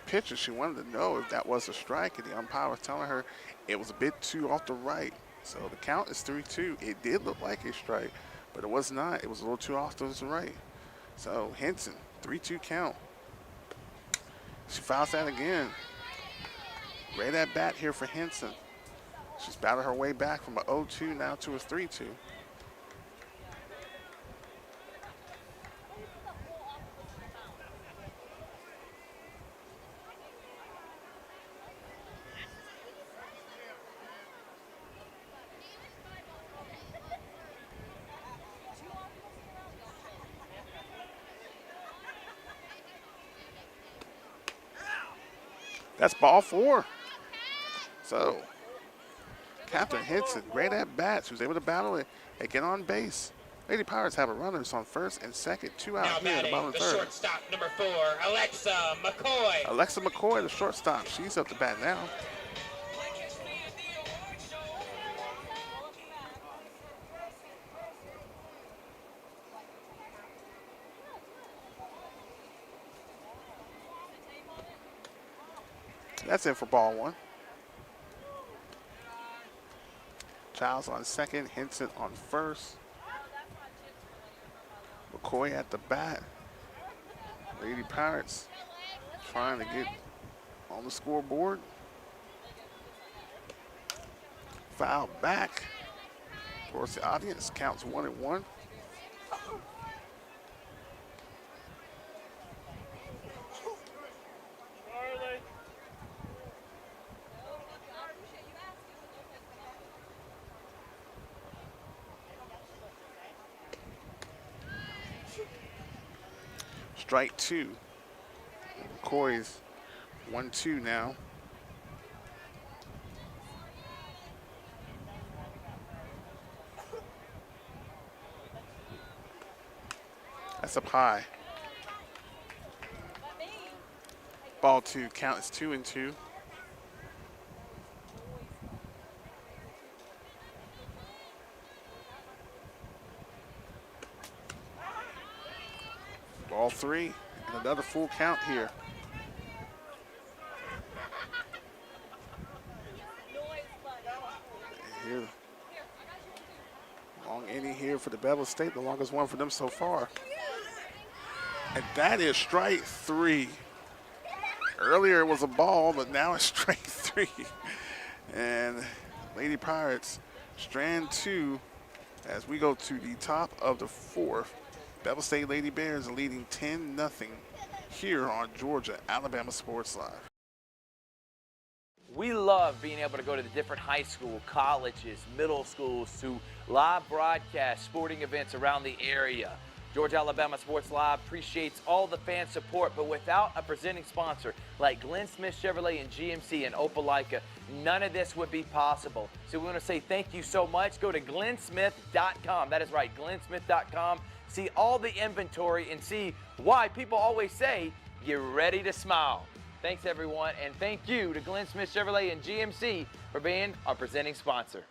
pitcher, she wanted to know if that was a strike, and the umpire was telling her it was a bit too off the right. So the count is 3-2. It did look like a strike, but it was not. It was a little too off to the right. So Henson, 3-2 count. She fouls that again. Great at bat here for Henson. She's battled her way back from a 0-2 now to a 3-2. That's ball 4. So, Catherine Henson, great at bat. She was able to battle it and get on base. Lady Pirates have a runners on first and second, 2 out here in the bottom of the third. Shortstop, number 4, Alexa McCoy. Alexa McCoy, the shortstop. She's up to bat now. That's in for ball 1. Childs on second, Henson on first. McCoy at the bat. Lady Pirates trying to get on the scoreboard. Foul back towards the audience. Counts 1-1. Strike two. McCoy's 1-2 now. That's up high. Ball two. Count is 2-2. Ball three, and another full count here. Here, long inning here for the Bevill State, the longest one for them so far. And that is strike three. Earlier it was a ball, but now it's strike three. And Lady Pirates strand two as we go to the top of the fourth. Bevill State Lady Bears are leading 10-0 here on Georgia Alabama Sports Live. We love being able to go to the different high school, colleges, middle schools to live broadcast sporting events around the area. Georgia Alabama Sports Live appreciates all the fan support, but without a presenting sponsor like Glenn Smith Chevrolet and GMC in Opelika, none of this would be possible. So we want to say thank you so much. Go to glennsmith.com. That is right, glennsmith.com. See all the inventory and see why people always say, get ready to smile. Thanks, everyone, and thank you to Glenn Smith Chevrolet and GMC for being our presenting sponsor.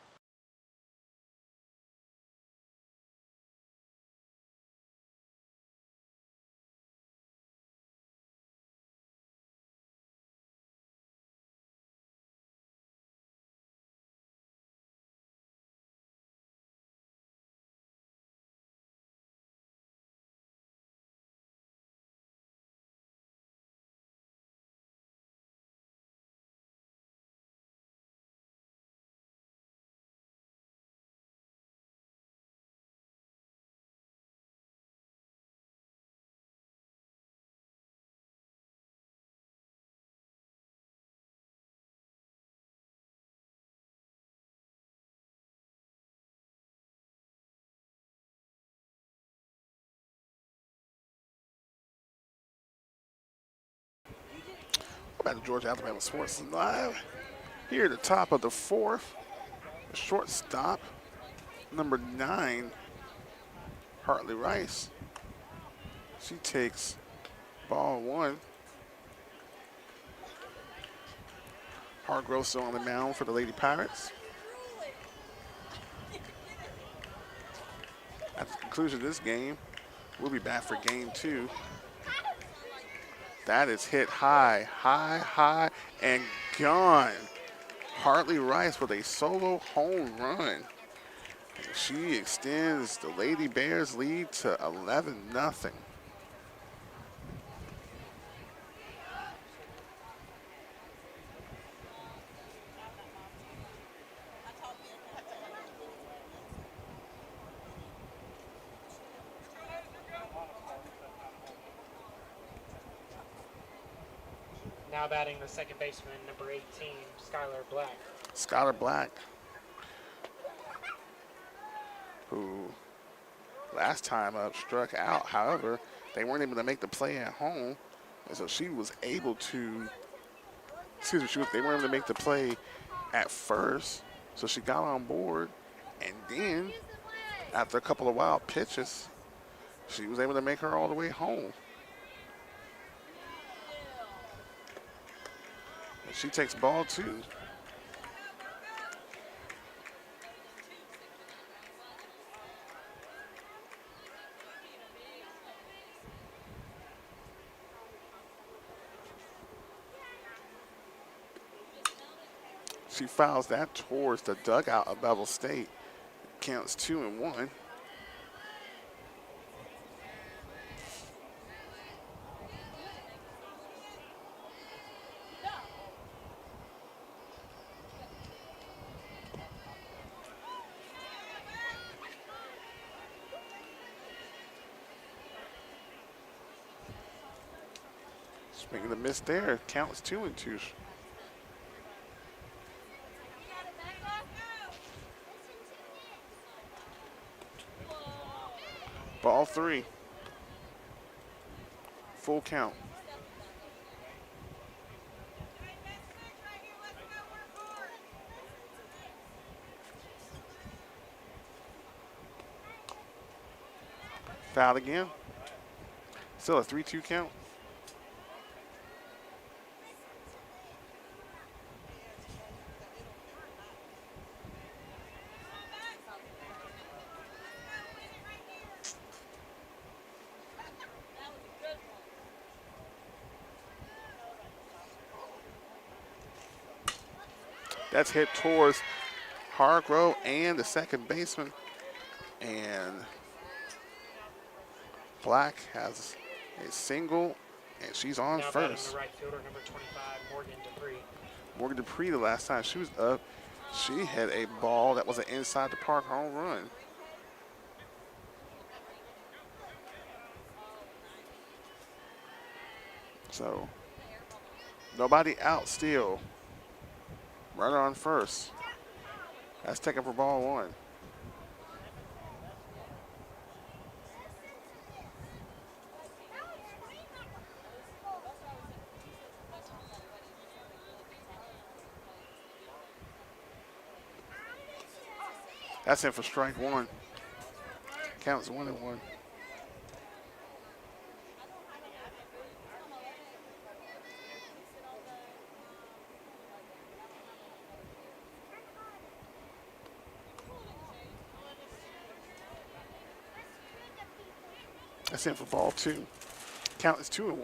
Back to Georgia Alabama Sports Live. Here at the top of the fourth, the shortstop, number 9, Hartley Rice. She takes ball one. Hargrove still on the mound for the Lady Pirates. At the conclusion of this game, we'll be back for game 2. That is hit high, and gone. Hartley Rice with a solo home run. She extends the Lady Bears lead to 11-0. Now batting the second baseman, number 18, Skylar Black. Skylar Black, who last time up struck out. However, they weren't able to make the play at home, and so she was able to. They weren't able to make the play at first, so she got on board, and then after a couple of wild pitches, she was able to make her all the way home. And she takes ball 2. She fouls that towards the dugout of Bevill State. Counts 2-1. Swing and a miss there. Counts 2-2. Ball 3. Full count. Fouled again. Still a 3-2 count. That's hit towards Hargrove and the second baseman. And Black has a single, and she's on Now batting first. the right fielder, number 25, Morgan Dupree. Morgan Dupree, the last time she was up, she had a ball that was an inside the park home run. So, nobody out still. Runner on first. That's taken for ball 1. That's in for strike 1. Counts 1-1. That's in for ball 2. Count is 2-1.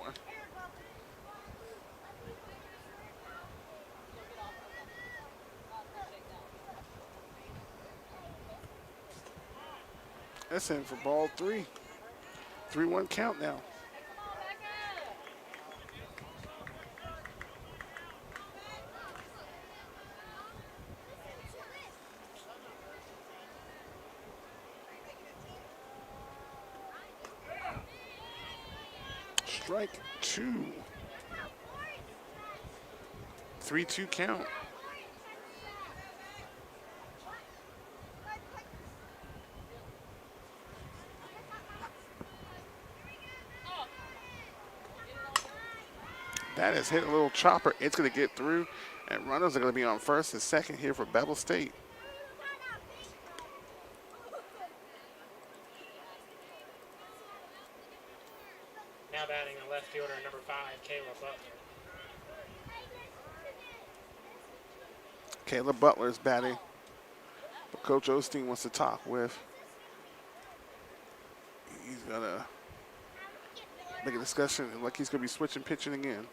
That's in for ball 3. 3-1 count now. Strike 2. 3-2 count. That has hit a little chopper. It's going to get through, and runners are going to be on first and second here for Bevill State. Now batting the left fielder, number 5, Kayla Butler. Kayla Butler is batting, but Coach Osteen wants to talk with. He's going to make a discussion like he's going to be switching pitching again.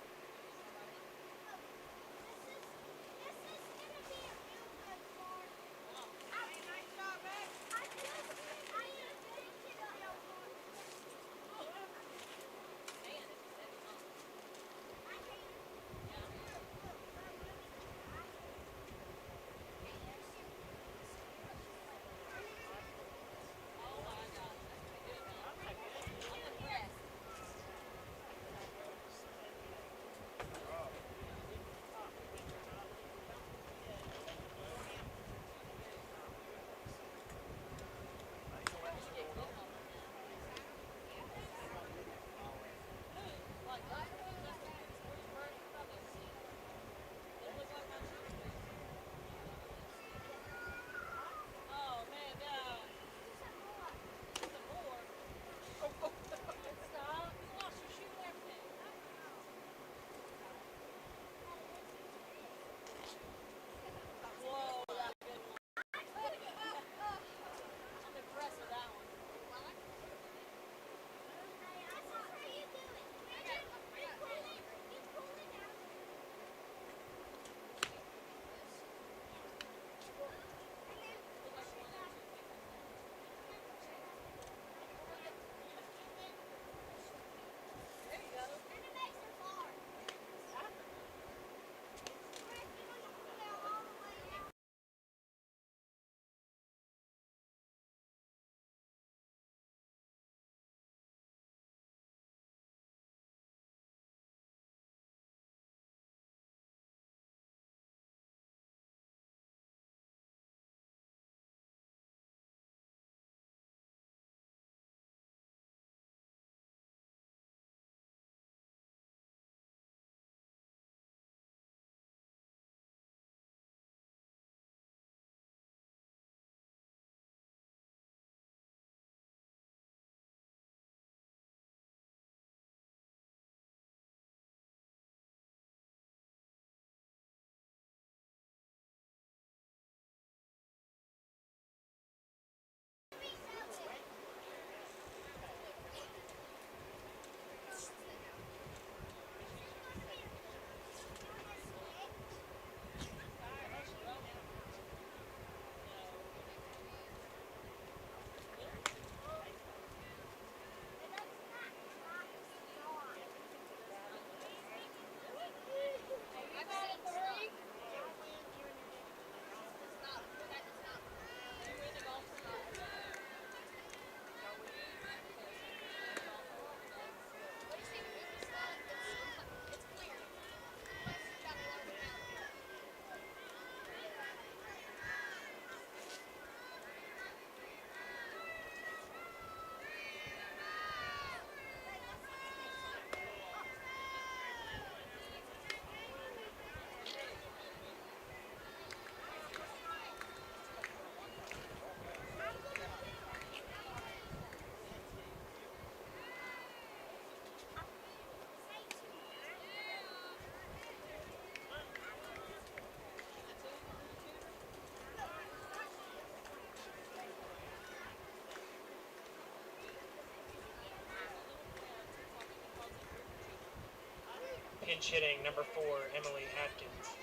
Pinch hitting, number 4, Emily Atkins.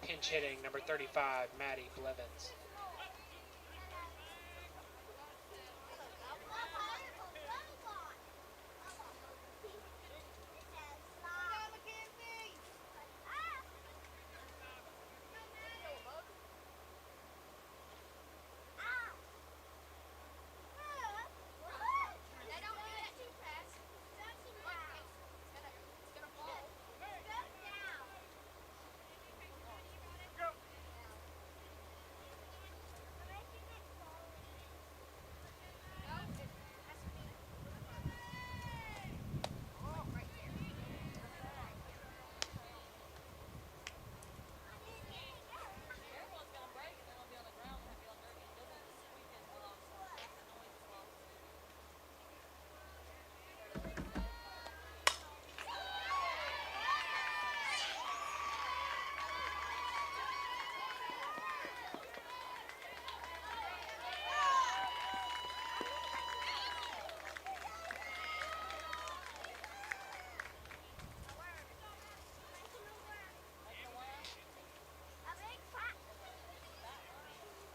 Pinch hitting, number 35, Maddie Blevins.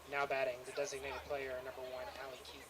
Now batting, the designated player, number 1, Allie Keaton.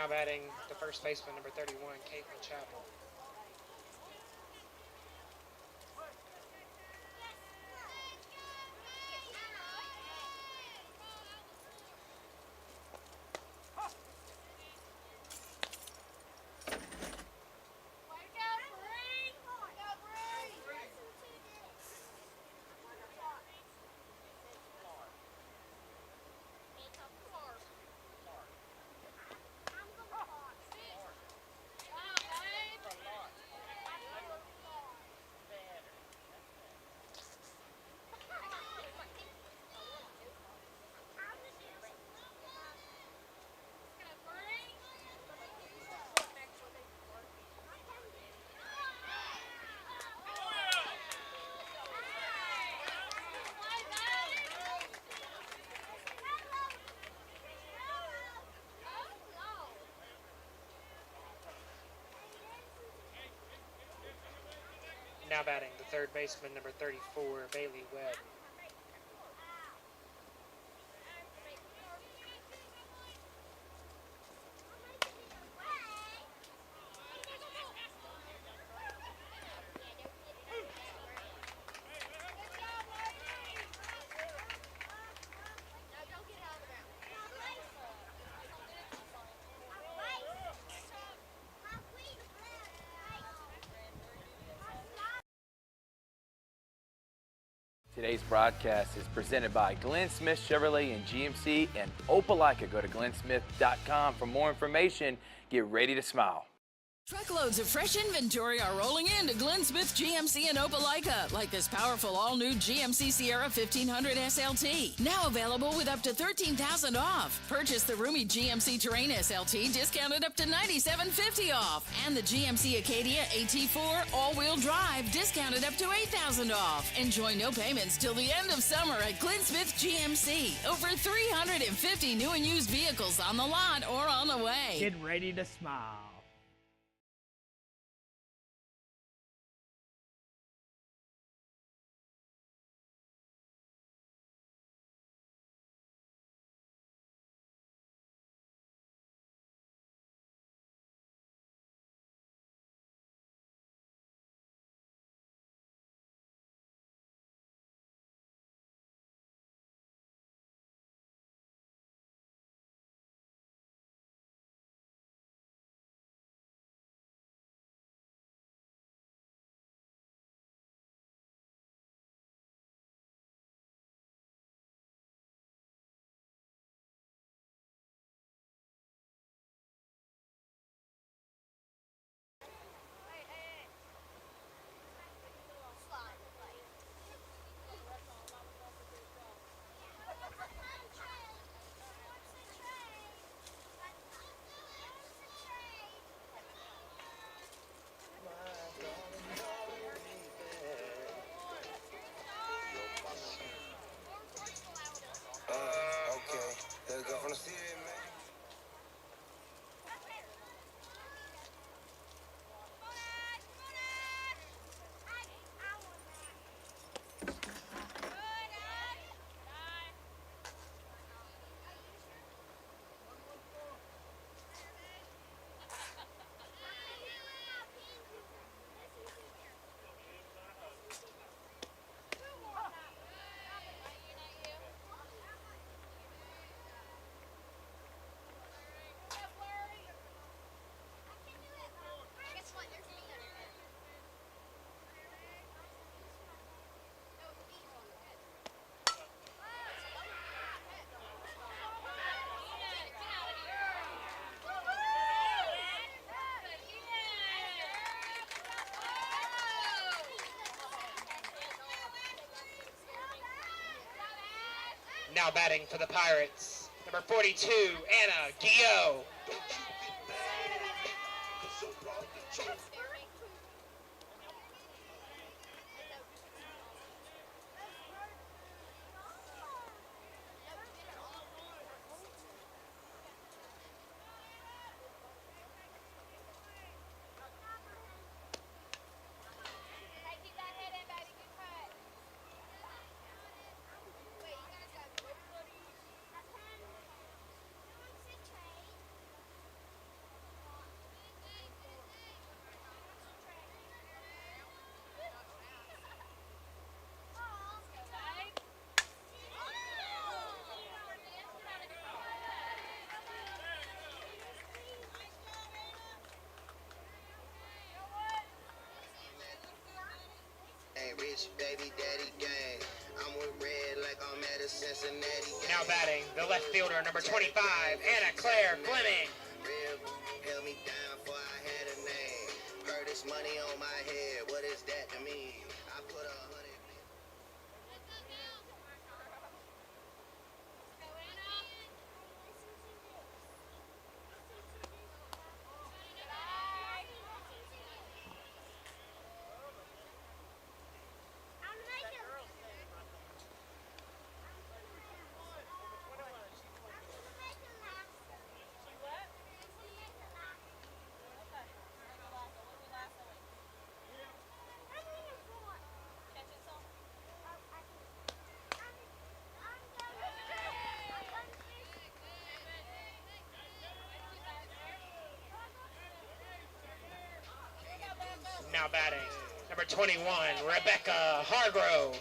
Now batting the first baseman, number 31, Caitlin Chappell. Now batting the third baseman, number 34, Bailey Webb. Today's broadcast is presented by Glenn Smith Chevrolet and GMC and Opelika. Go to glennsmith.com for more information. Get ready to smile. Truckloads of fresh inventory are rolling in to Glenn Smith GMC in Opelika, like this powerful all-new GMC Sierra 1500 SLT. Now available with up to $13,000 off. Purchase the roomy GMC Terrain SLT, discounted up to $97.50 off. And the GMC Acadia AT4 all-wheel drive, discounted up to $8,000 off. Enjoy no payments till the end of summer at Glenn Smith GMC. Over 350 new and used vehicles on the lot or on the way. Get ready to smile. Now batting for the Pirates, number 42, Anna Guillot. baby daddy gang. I'm with red like I'm at a Cincinnati gang. Now batting, the left fielder, number 25, Anna Claire Fleming. Real held me down before I had a name. Heard this money on my head, what is that to me? I put 100. Now batting, number 21, Rebecca Hargrove.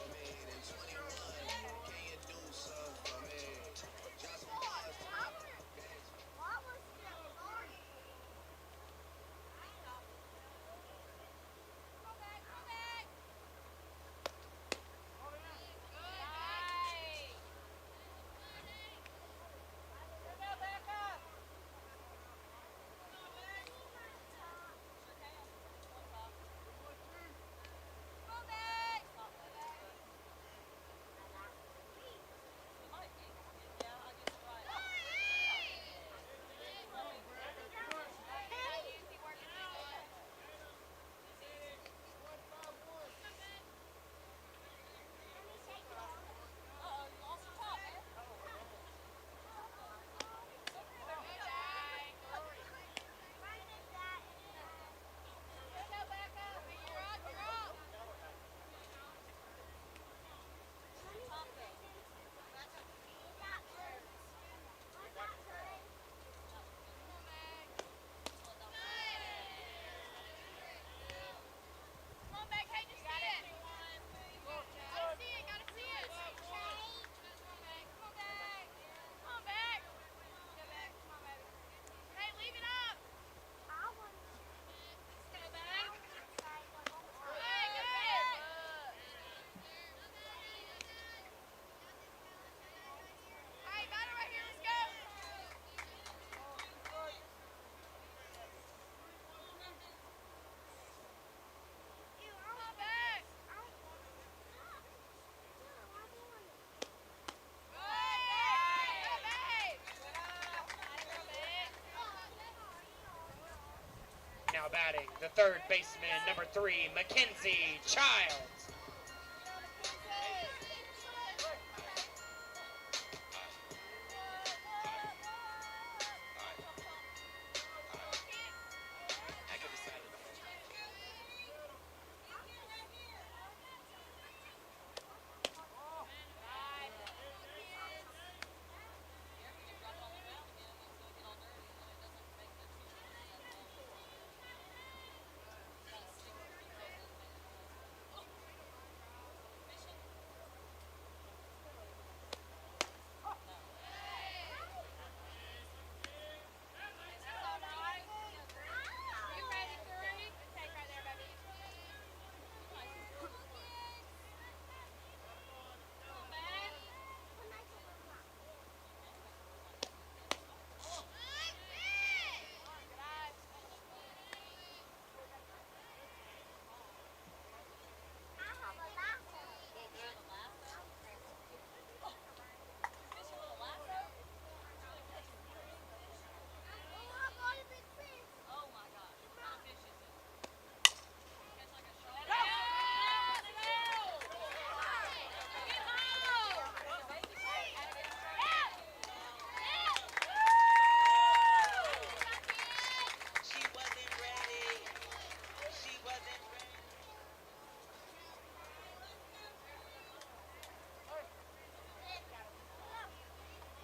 Now batting, the third baseman, number 3, Mackenzie Childs.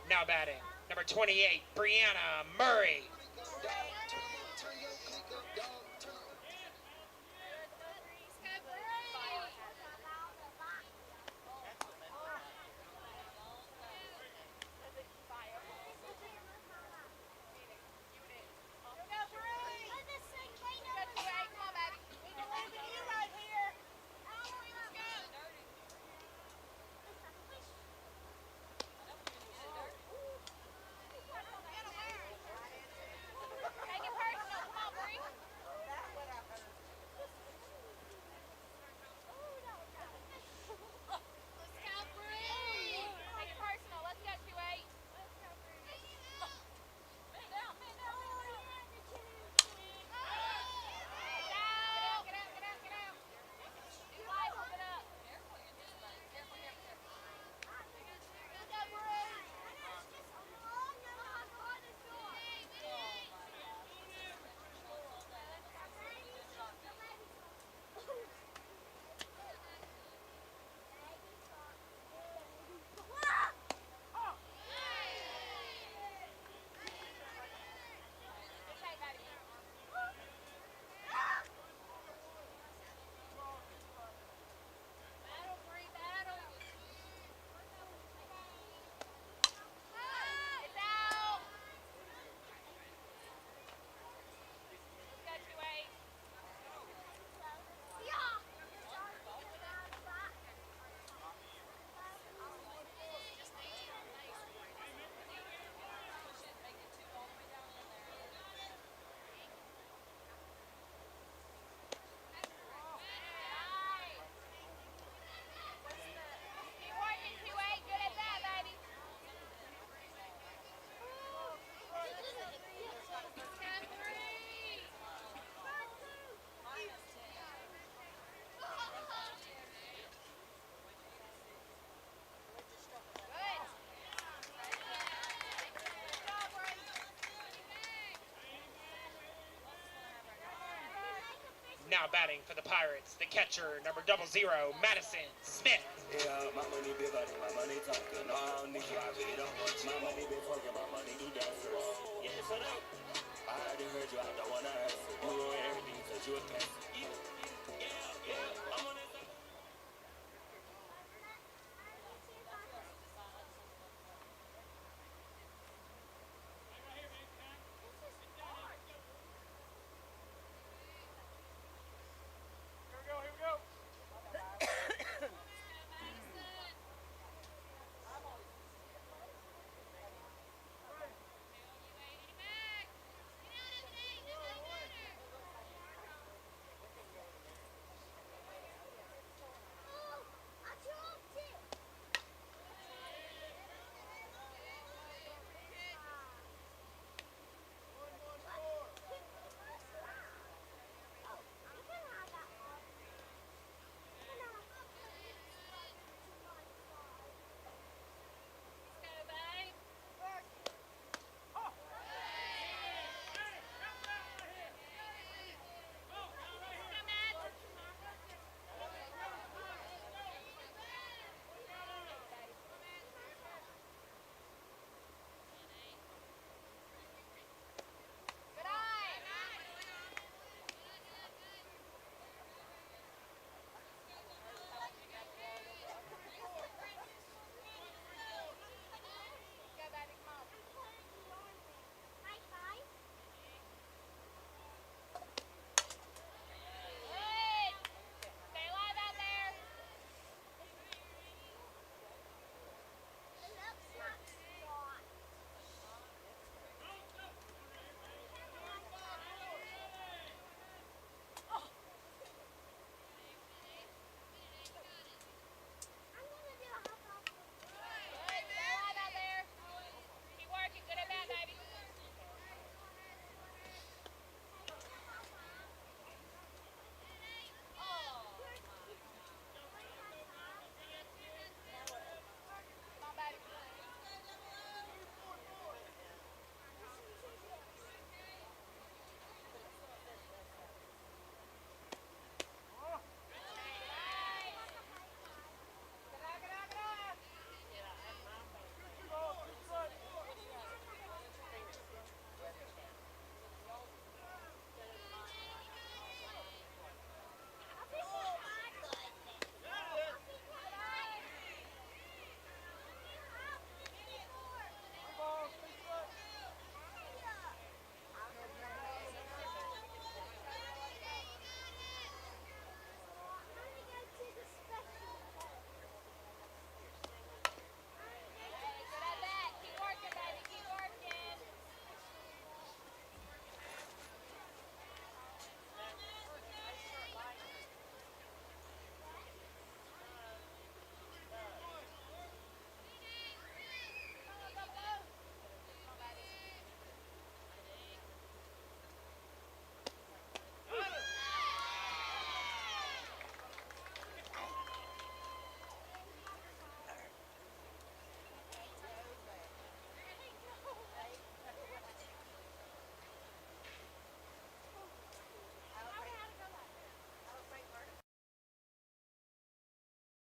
Now batting, number 28, Brianna Murray. Now batting for the Pirates, the catcher, number 00, Madison Smith. Yeah, my money be body, my money talking. No, I don't need drive it up. My money be fucking, my money do that first. Yeah, so that. I already heard you, I don't wanna ask you. You ruin everything cause you a cancer. Yeah, I'm on that.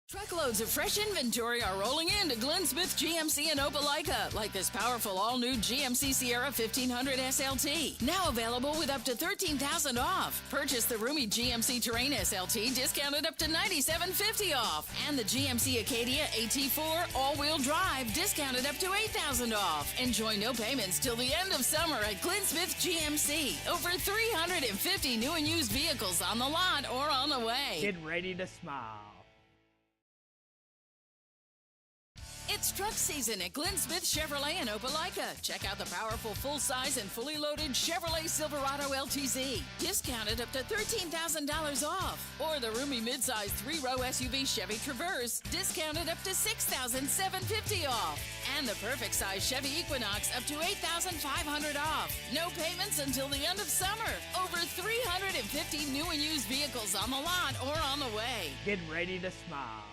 Truckloads of fresh inventory are rolling into Glenn Smith GMC in Opelika, like this powerful all-new GMC Sierra 1500 SLT. Now available with up to $13,000 off. Purchase the roomy GMC Terrain SLT, discounted up to $97.50 off. And the GMC Acadia AT4 all-wheel drive, discounted up to $8,000 off. Enjoy no payments till the end of summer at Glenn Smith GMC. Over 350 new and used vehicles on the lot or on the way. Get ready to smile. It's truck season at Glenn Smith Chevrolet in Opelika. Check out the powerful full-size and fully loaded Chevrolet Silverado LTZ, discounted up to $13,000 off. Or the roomy midsize 3-row SUV Chevy Traverse, discounted up to $6,750 off. And the perfect size Chevy Equinox up to $8,500 off. No payments until the end of summer. Over 350 new and used vehicles on the lot or on the way. Get ready to smile.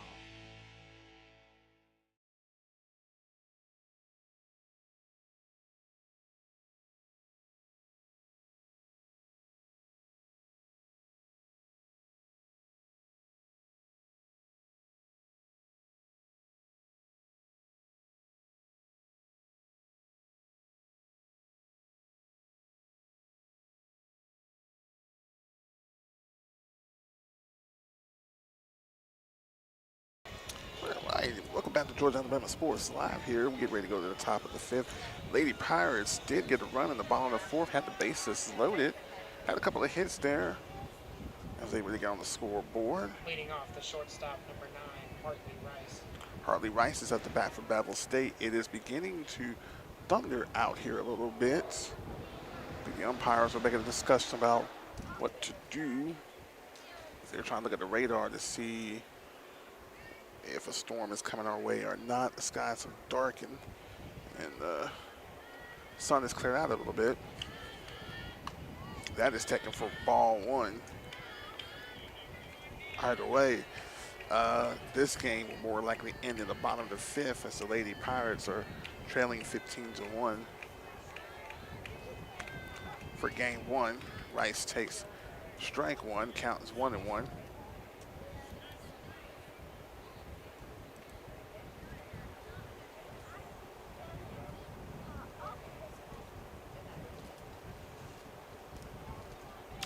back to Georgia Alabama Sports Live here. We get ready to go to the top of the fifth. Lady Pirates did get a run in the bottom of the fourth, had the bases loaded, had a couple of hits there. I was able to get on the scoreboard. Leading off the shortstop, number 9, Hartley Rice. Hartley Rice is at the bat for Bevill State. It is beginning to thunder out here a little bit. The umpires are making a discussion about what to do. They're trying to look at the radar to see if a storm is coming our way or not. The skies have darkened and the sun is cleared out a little bit. That is taken for ball 1. Either way, this game will more likely end in the bottom of the fifth as the Lady Pirates are trailing 15-1. For game 1, Rice takes strike 1, count is 1-1.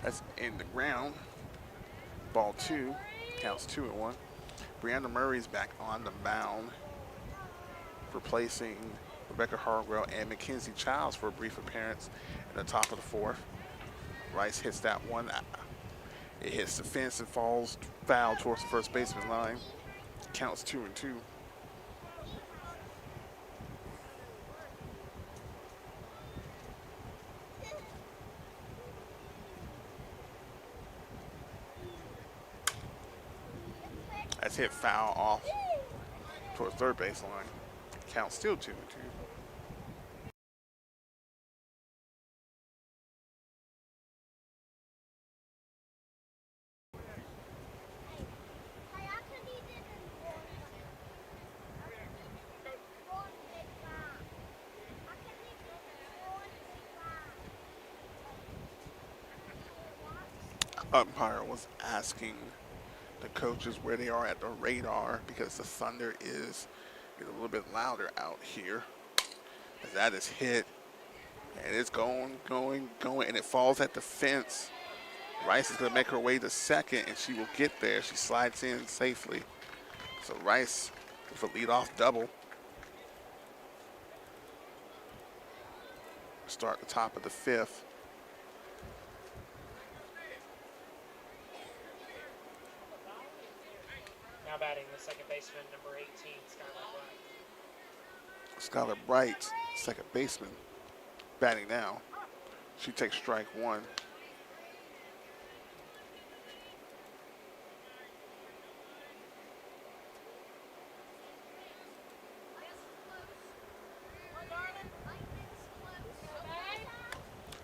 That's in the ground. Ball 2, counts 2-1. Brianna Murray's back on the mound, replacing Rebecca Hargrell and Mackenzie Childs for a brief appearance in the top of the fourth. Rice hits that one. It hits the fence and falls foul towards the first baseman line. Counts 2-2. That's hit foul off towards third baseline. Count still 2-2. Umpire was asking the coaches where they are at the radar because the thunder is getting a little bit louder out here. As that is hit, and it's going, and it falls at the fence. Rice is going to make her way to second, and she will get there. She slides in safely. So Rice with a leadoff double. Start the top of the fifth. Now batting the second baseman, number 18, Skylar Skylar Bright. Bright, second baseman, batting now. She takes strike 1.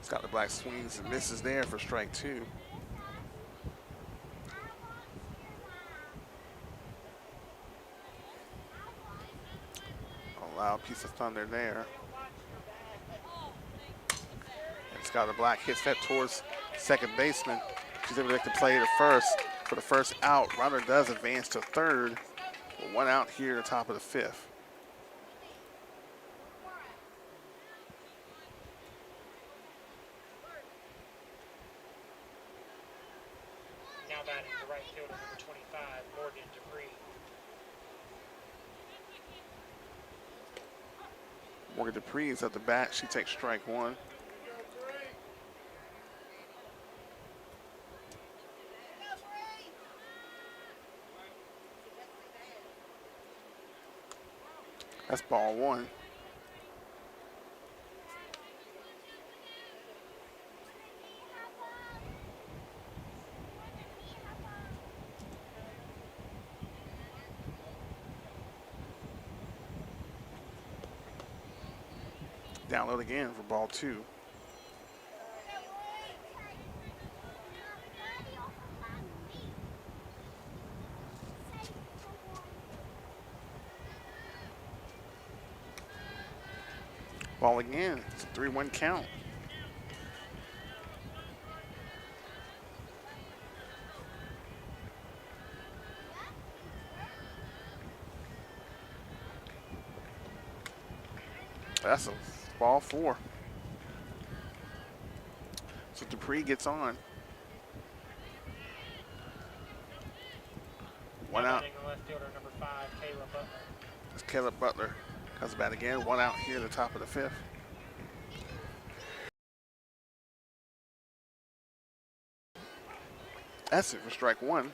Skylar Black swings and misses there for strike 2. Loud piece of thunder there. And Skylar Black hits that towards second baseman. She's able to make the play to first for the first out. Runner does advance to third. With 1 out here at the top of the fifth. Now batting the right fielder, number 25, Morgan Dupree. Morgan Dupree is at the bat. She takes strike 1. That's ball 1. Download again for ball 2. Ball again. It's a 3-1 count. That's a ball 4. So Dupree gets on. 1 out. Batting the left fielder, number 5, Kayla Butler. Caleb Butler comes back again. 1 out here at the top of the 5th. That's it for strike 1.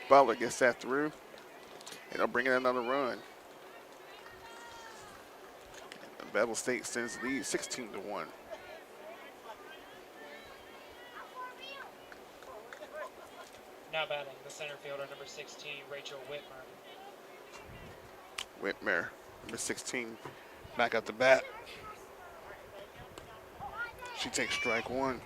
Butler gets that through, and they'll bring in another run. And Bevill State extends the lead 16-1. Now batting the center fielder, number 16, Rachel Whitmer. Whitmer, number 16, back up the bat. She takes strike 1.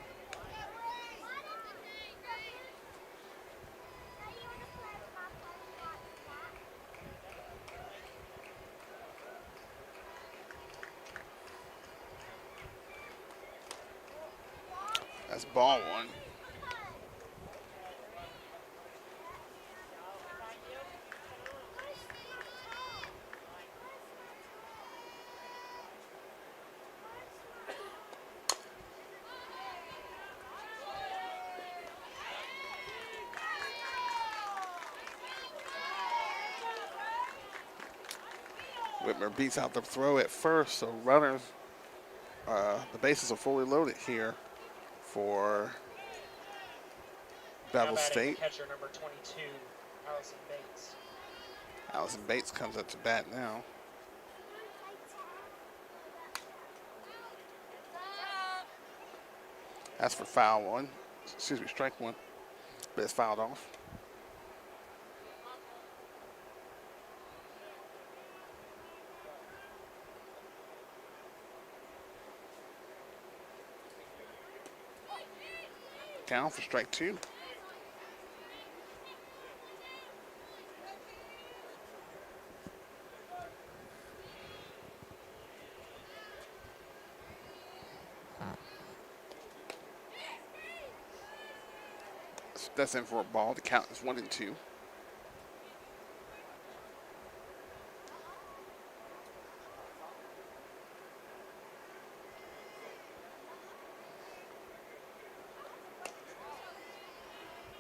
That's ball 1. Whitmer beats out the throw at first, so runners, the bases are fully loaded here for Now Bevill batting State. the catcher, number 22, Allison Bates. Allison Bates comes up to bat now. That's for foul 1. Excuse me, strike 1. But it's fouled off. Count for strike 2. That's in for a ball. The count is 1-2.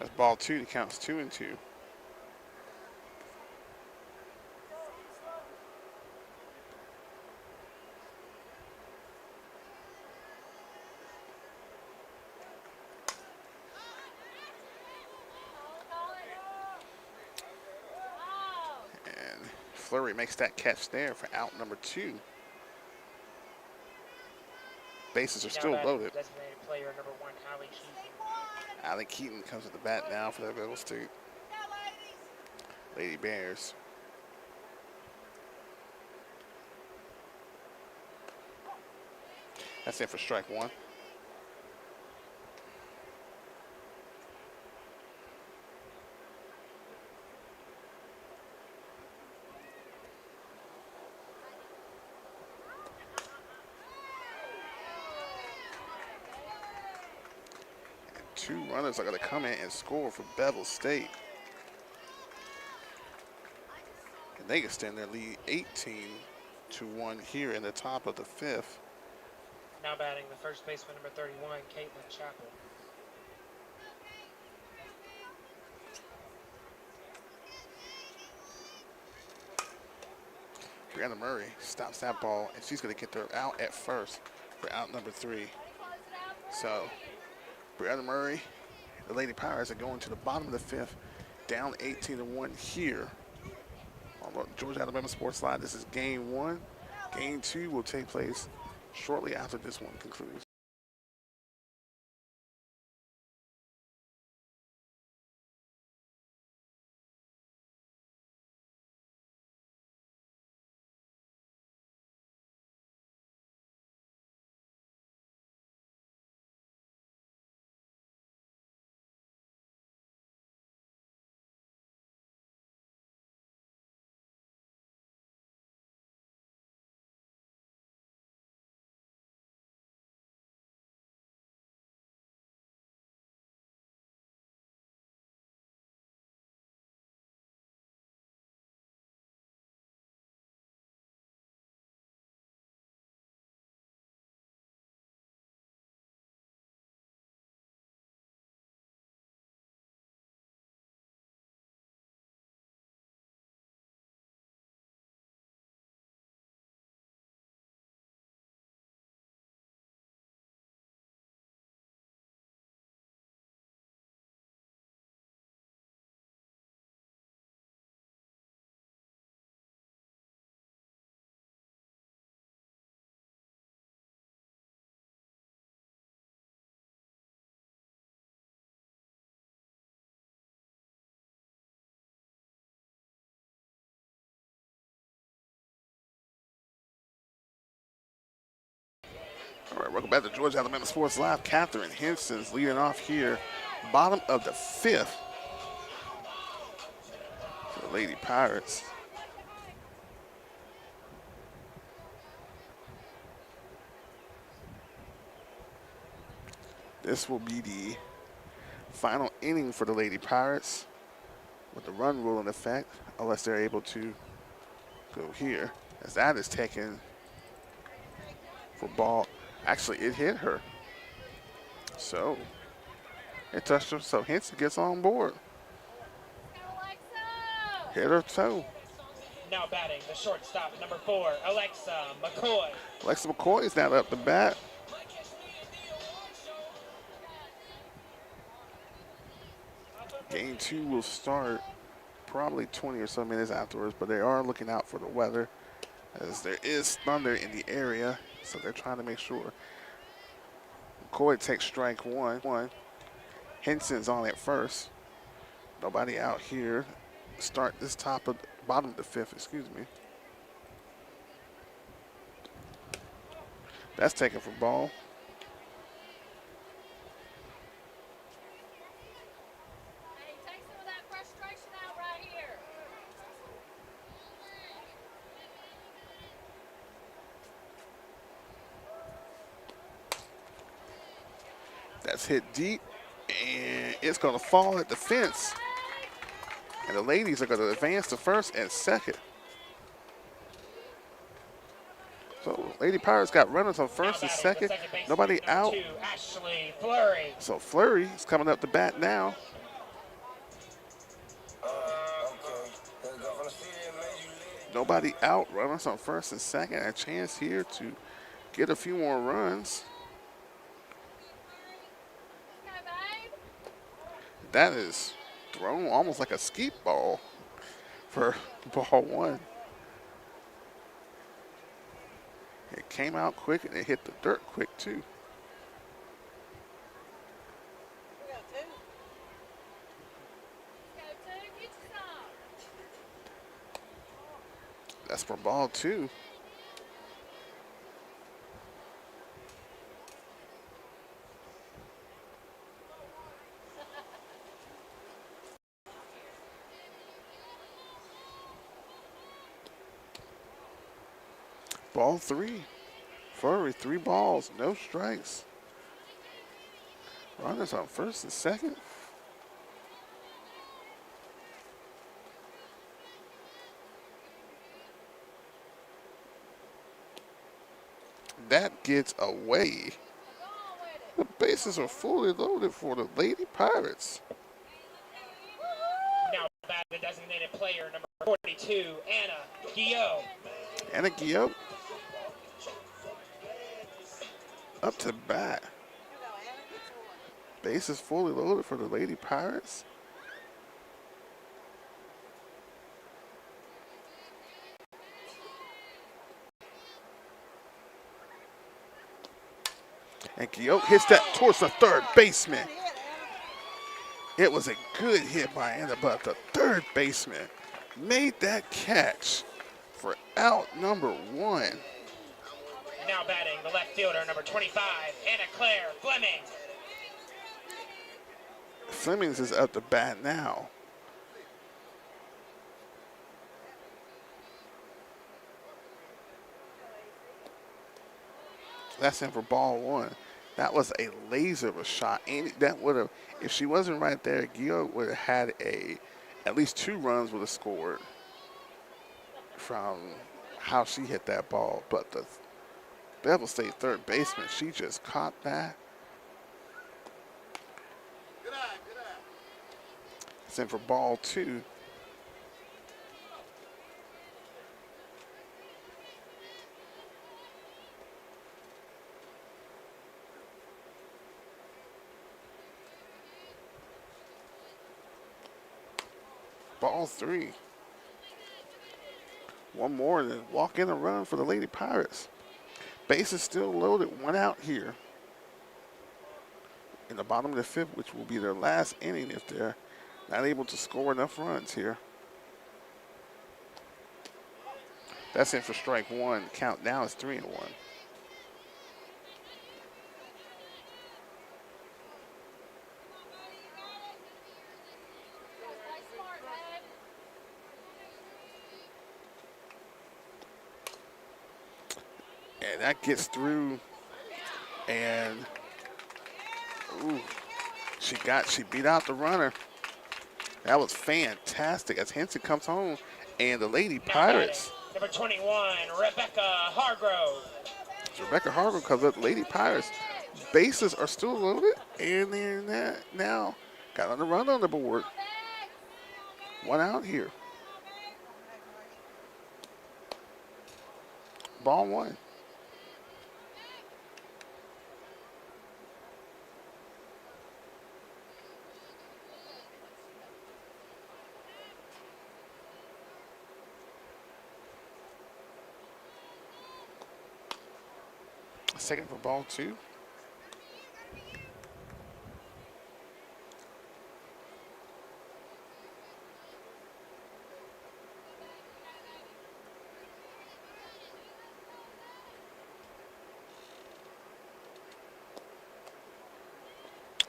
That's ball 2. The count's 2-2. Flurry makes that catch there for out number 2. Bases are still loaded. Designated player number 1, Allie Keaton. Allie Keaton comes at the bat now for the Bevill State Lady Bears. That's it for strike 1. Two runners are going to come in and score for Bevill State. And they extend their lead 18-1 here in the top of the 5th. Now batting the first baseman, number 31, Caitlin Chappell. Brianna Murray stops that ball, and she's going to get her out at first for out number 3. So Brianna Murray, the Lady Pirates are going to the bottom of the 5th, down 18-1 here on Georgia Alabama Sports Live. This is game 1. Game 2 will take place shortly after this one concludes. All right, welcome back to Georgia Alabama Sports Live. Catherine Henson's leading off here, bottom of the 5th for the Lady Pirates. This will be the final inning for the Lady Pirates with the run rule in effect, unless they're able to go here, as that is taken for ball. Actually, it hit her. So it touched her, so Henson gets on board. Hit her toe. Now batting, the shortstop, number 4, Alexa McCoy. Alexa McCoy is now up the bat. Game 2 will start probably 20 or so minutes afterwards, but they are looking out for the weather as there is thunder in the area, so they're trying to make sure. McCoy takes strike one. Henson's on at first. Nobody out here. Start this bottom of the 5th, excuse me. That's taken for ball. Hey, take some of that frustration out right here. That's hit deep, and it's going to fall at the fence. And the ladies are going to advance to first and second. So Lady Pirates got runners on first and second. Nobody out. Ashley Fleury. So Fleury is coming up the bat now. Nobody out. Runners on first and second. A chance here to get a few more runs. That is thrown almost like a skeet ball for ball 1. It came out quick and it hit the dirt quick too. That's for ball 2. Ball 3. Fleury, 3 balls, no strikes. Runners on first and second. That gets away. The bases are fully loaded for the Lady Pirates. Now back the designated player, number 42, Anna Guillot. Anna Guillot up to bat. Bases fully loaded for the Lady Pirates. And Guillot hits that towards the third baseman. It was a good hit by Anna, but the third baseman made that catch for out number 1. Now batting the left fielder, number 25, Anna Claire Fleming. Flemings is up to bat now. That's in for ball 1. That was a laser of a shot. And that would have, if she wasn't right there, Guillot would have had at least 2 runs would have scored from how she hit that ball. But the Bevill State third baseman, she just caught that. It's in for ball 2. Ball 3. One more and then walk in a run for the Lady Pirates. Base is still loaded. 1 out here in the bottom of the 5th, which will be their last inning if they're not able to score enough runs here. That's in for strike 1. Count now is 3-1. And that gets through. And, ooh, she beat out the runner. That was fantastic as Henson comes home. And the Lady Pirates. Number 21, Rebecca Hargrove. So Rebecca Hargrove comes up. Lady Pirates. Bases are still loaded. And they're now got on the run on the board. One out here. Ball one. Second for ball two.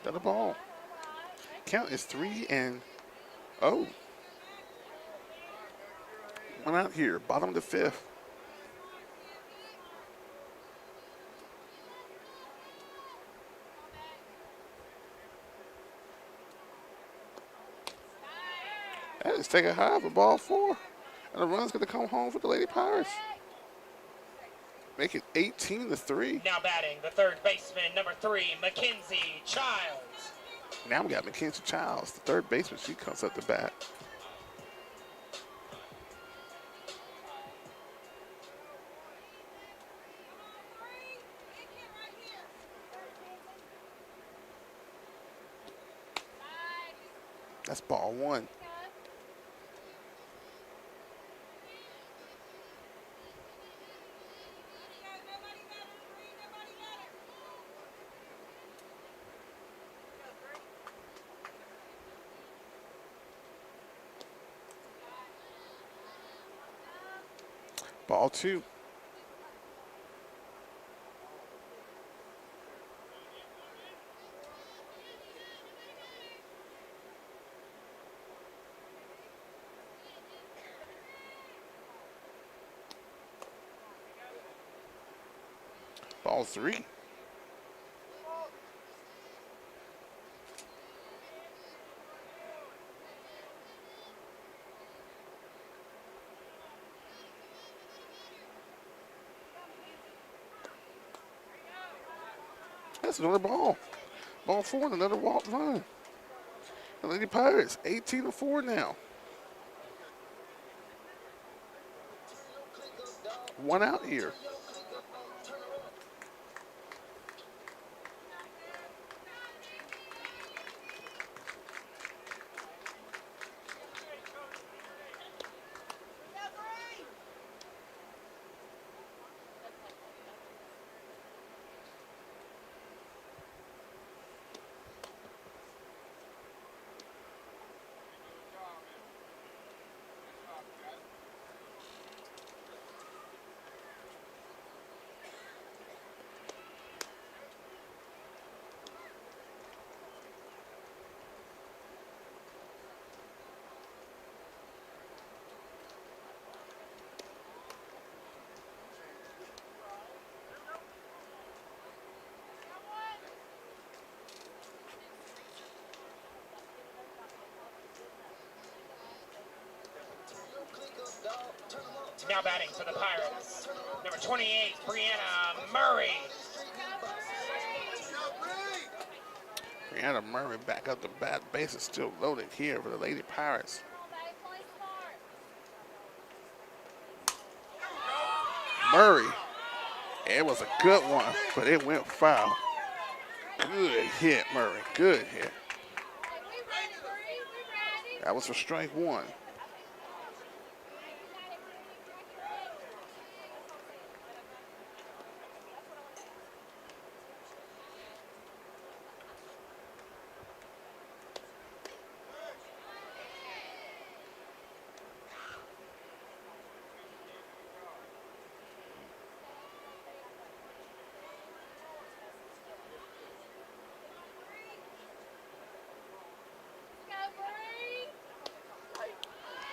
Another ball. Count is 3-0. One out here, bottom of the fifth. That is taking high for ball four. And the run's going to come home for the Lady Pirates. Make it 18-3. Now batting, the third baseman, number 3, Mackenzie Childs. Now we got Mackenzie Childs, the third baseman. She comes up the bat. That's ball one. Ball two. Ball three. That's another ball. Ball four and another walk run. The Lady Pirates, 18-4 now. One out here. Now batting for the Pirates, number 28, Brianna Murray. Brianna Murray back up the bat. Base is still loaded here for the Lady Pirates. Murray. It was a good one, but it went foul. Good hit, Murray. Good hit. That was for strike one.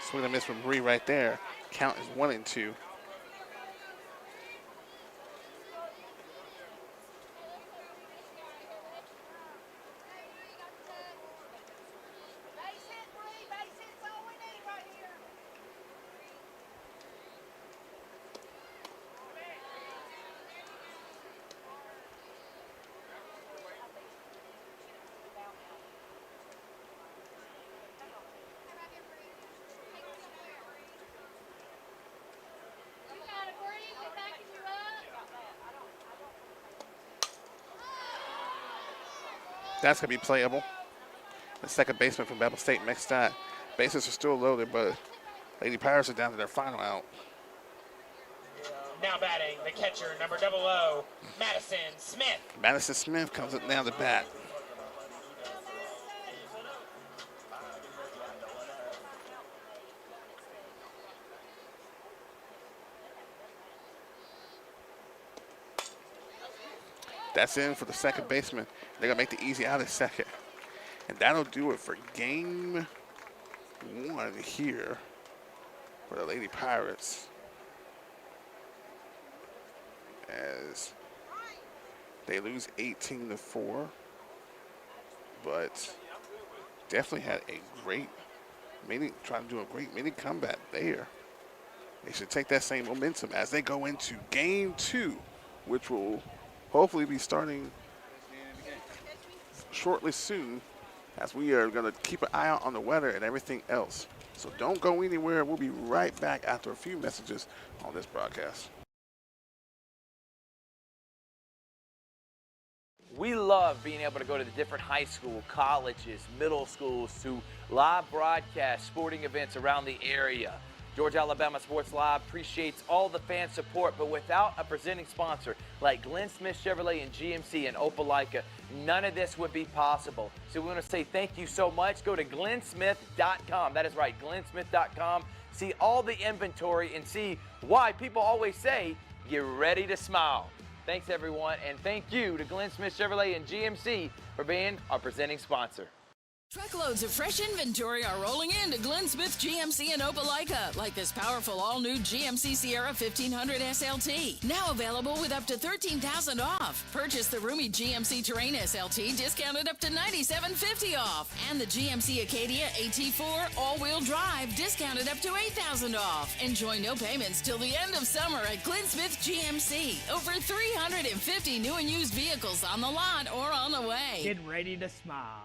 Swing and miss from Bree right there. Count is 1-2. That's going to be playable. The second baseman from Bevill State makes that. Bases are still loaded, but Lady Pirates are down to their final out. Now batting, the catcher, number 00, Madison Smith. Madison Smith comes up down to bat. That's in for the second baseman. They're going to make the easy out at second. And that'll do it for game 1 here for the Lady Pirates. As they lose 18-4. But definitely had a great trying to do a great mini comeback there. They should take that same momentum as they go into game 2, which will hopefully be starting shortly soon, as we are going to keep an eye out on the weather and everything else. So don't go anywhere. We'll be right back after a few messages on this broadcast. We love being able to go to the different high school, colleges, middle schools to live broadcast sporting events around the area. Georgia Alabama Sports Live appreciates all the fan support, but without a presenting sponsor like Glenn Smith Chevrolet and GMC in Opelika, none of this would be possible. So we want to say thank you so much. Go to glennsmith.com. That is right, glennsmith.com. See all the inventory and see why people always say, get ready to smile. Thanks, everyone, and thank you to Glenn Smith Chevrolet and GMC for being our presenting sponsor. Truckloads of fresh inventory are rolling in to Glenn Smith GMC in Opelika, like this powerful all-new GMC Sierra 1500 SLT. Now available with up to $13,000 off. Purchase the roomy GMC Terrain SLT, discounted up to $97.50 off. And the GMC Acadia AT4 all-wheel drive, discounted up to $8,000 off. Enjoy no payments till the end of summer at Glenn Smith GMC. Over 350 new and used vehicles on the lot or on the way. Get ready to smile.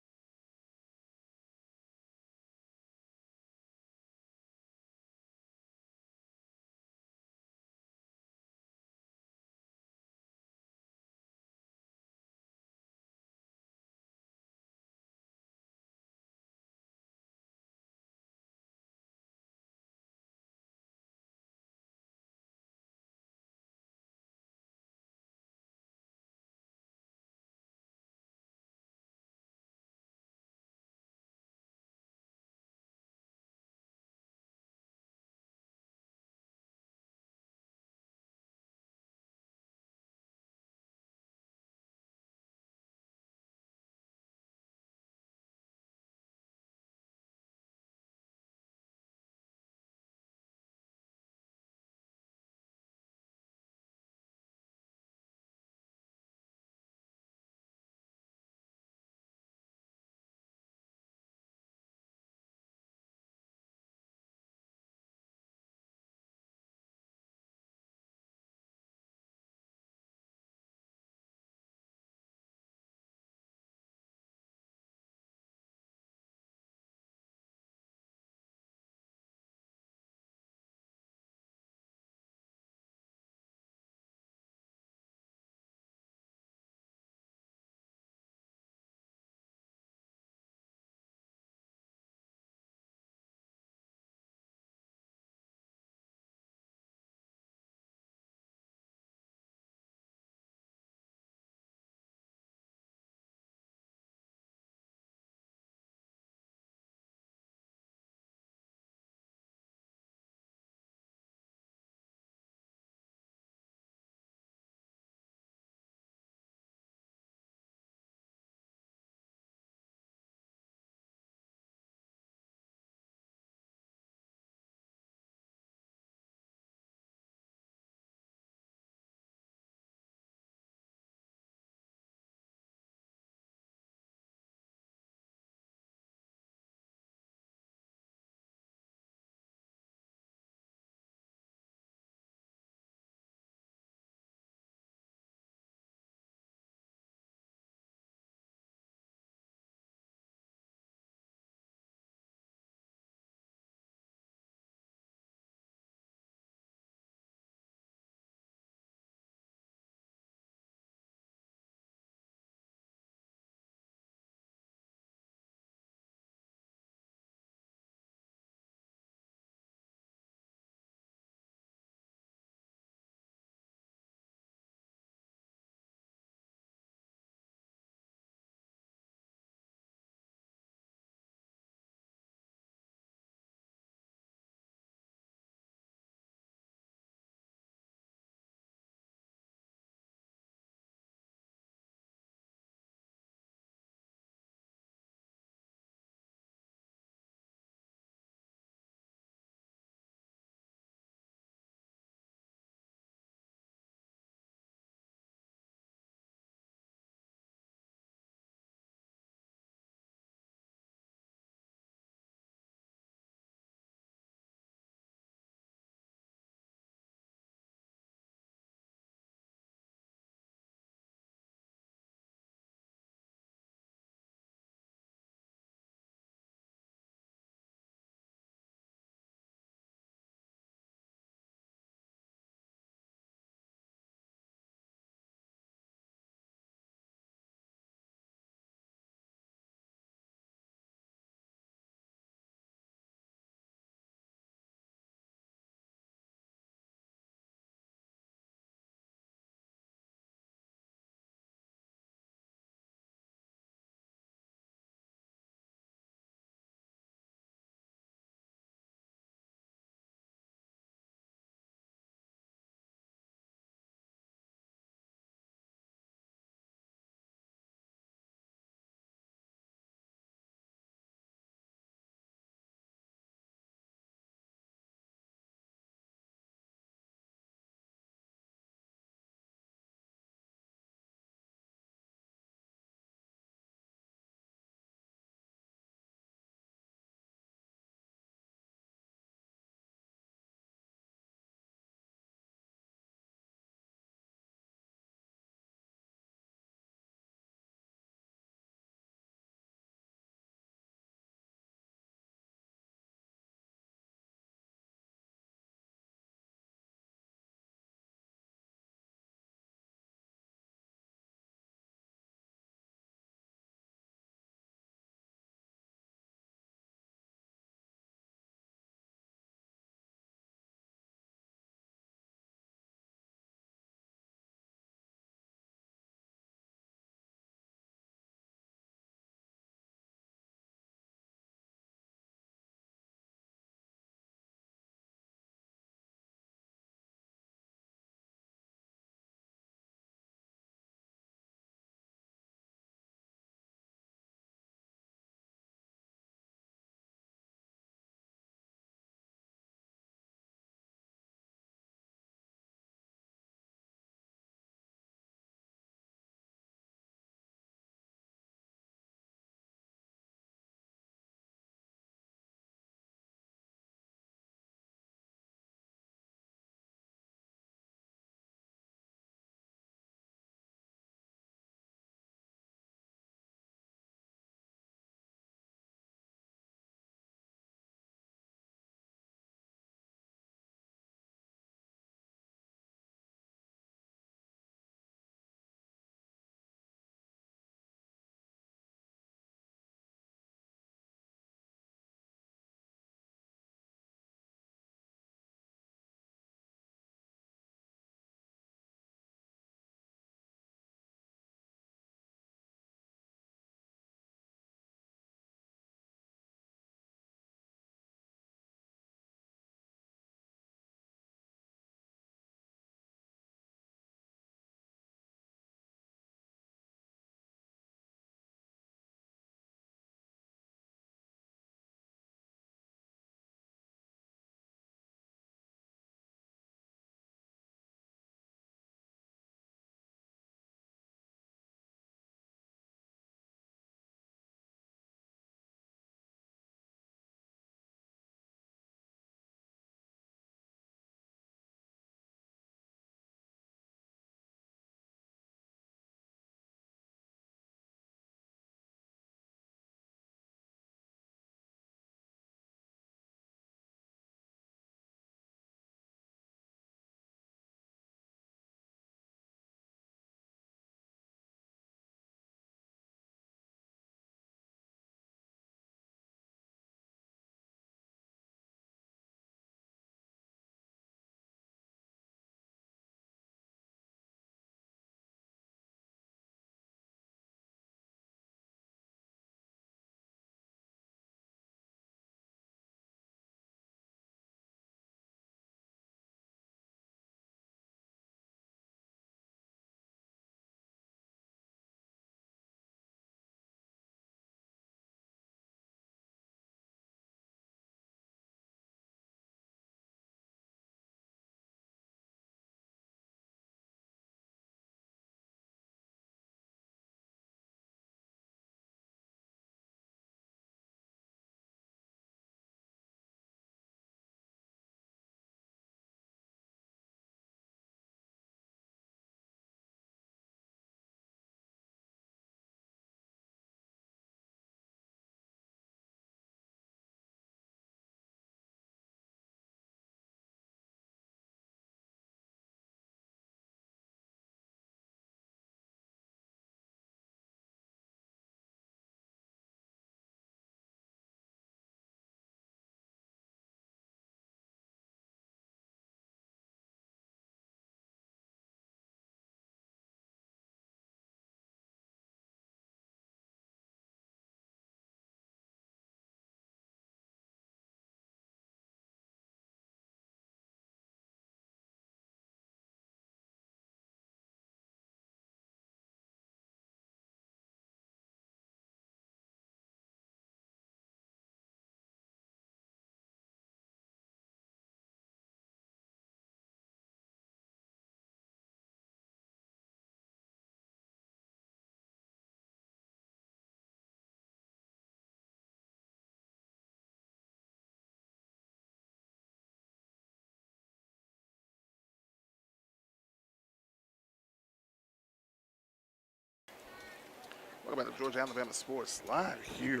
Welcome back to Georgia Alabama Sports Live here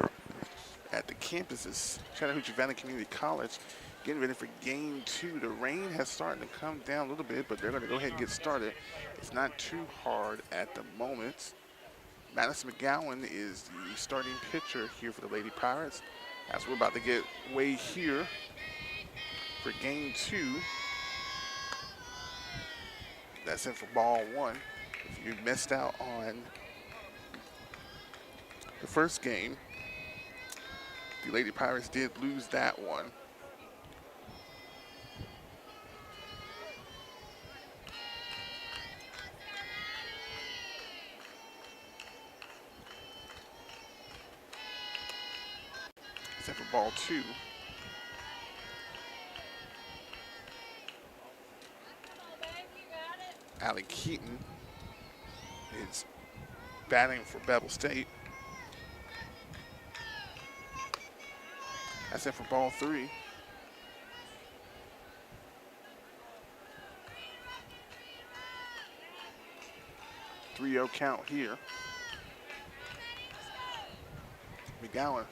at the campuses, Chattahoochee Valley Community College, getting ready for game 2. The rain has started to come down a little bit, but they're going to go ahead and get started. It's not too hard at the moment. Madison McGowan is the starting pitcher here for the Lady Pirates, as we're about to get way here for game 2. That's it for ball 1. If you missed out on the first game, the Lady Pirates did lose that one. Except for ball 2. Allie Keaton is batting for Bevill State. That's it for ball 3. Three-0 count here. McGowan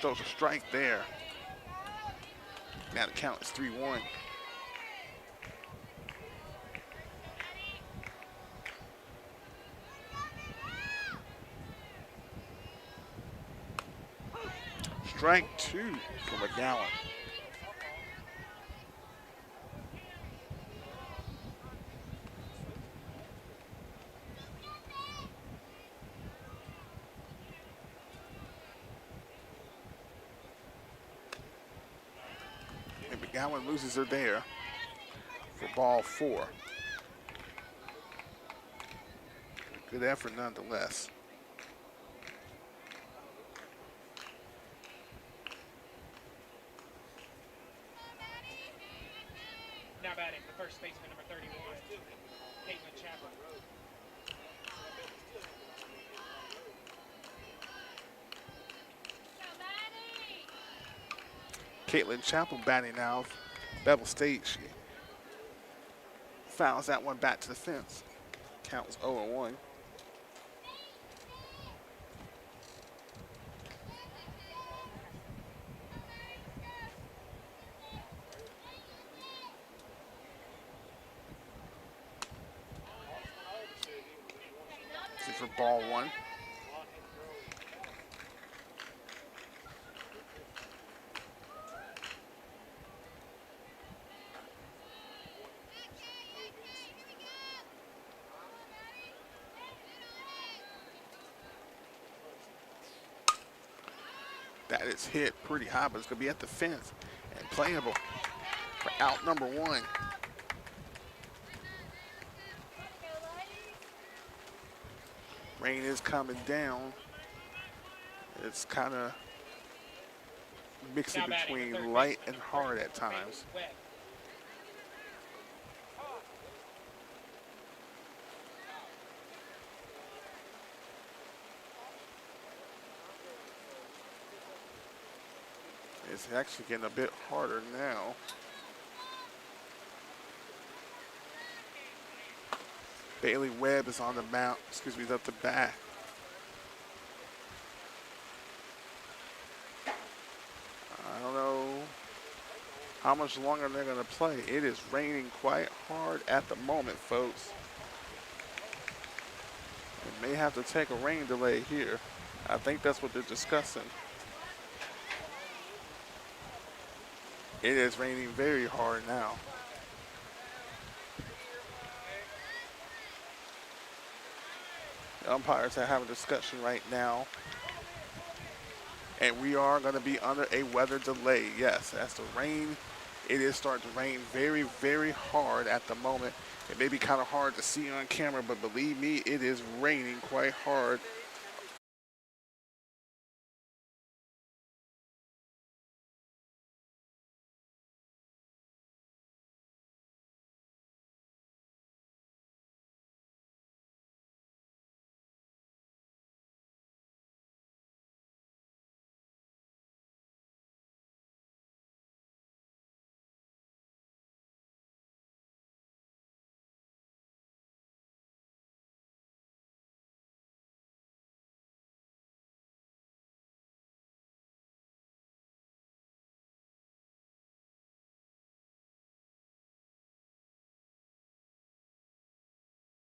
throws a strike there. Now the count is 3-1. Strike 2 for McGowan. And McGowan loses her there for ball 4. Good effort nonetheless. Now batting, the first baseman, number 31, Caitlin Chapel. Caitlin Chapel batting now. Bevill State, she fouls that one back to the fence. Count was 0-1. For ball 1. That is hit pretty high, but it's going to be at the fence and playable for out number 1. Rain is coming down. It's kind of mixing between light and hard at times. It's actually getting a bit harder now. Bailey Webb is on the mount, is up the bat. I don't know how much longer they're going to play. It is raining quite hard at the moment, folks. They may have to take a rain delay here. I think that's what they're discussing. It is raining very hard now. The umpires are having a discussion right now. And we are going to be under a weather delay. Yes, as the rain, it is starting to rain very, very hard at the moment. It may be kind of hard to see on camera, but believe me, it is raining quite hard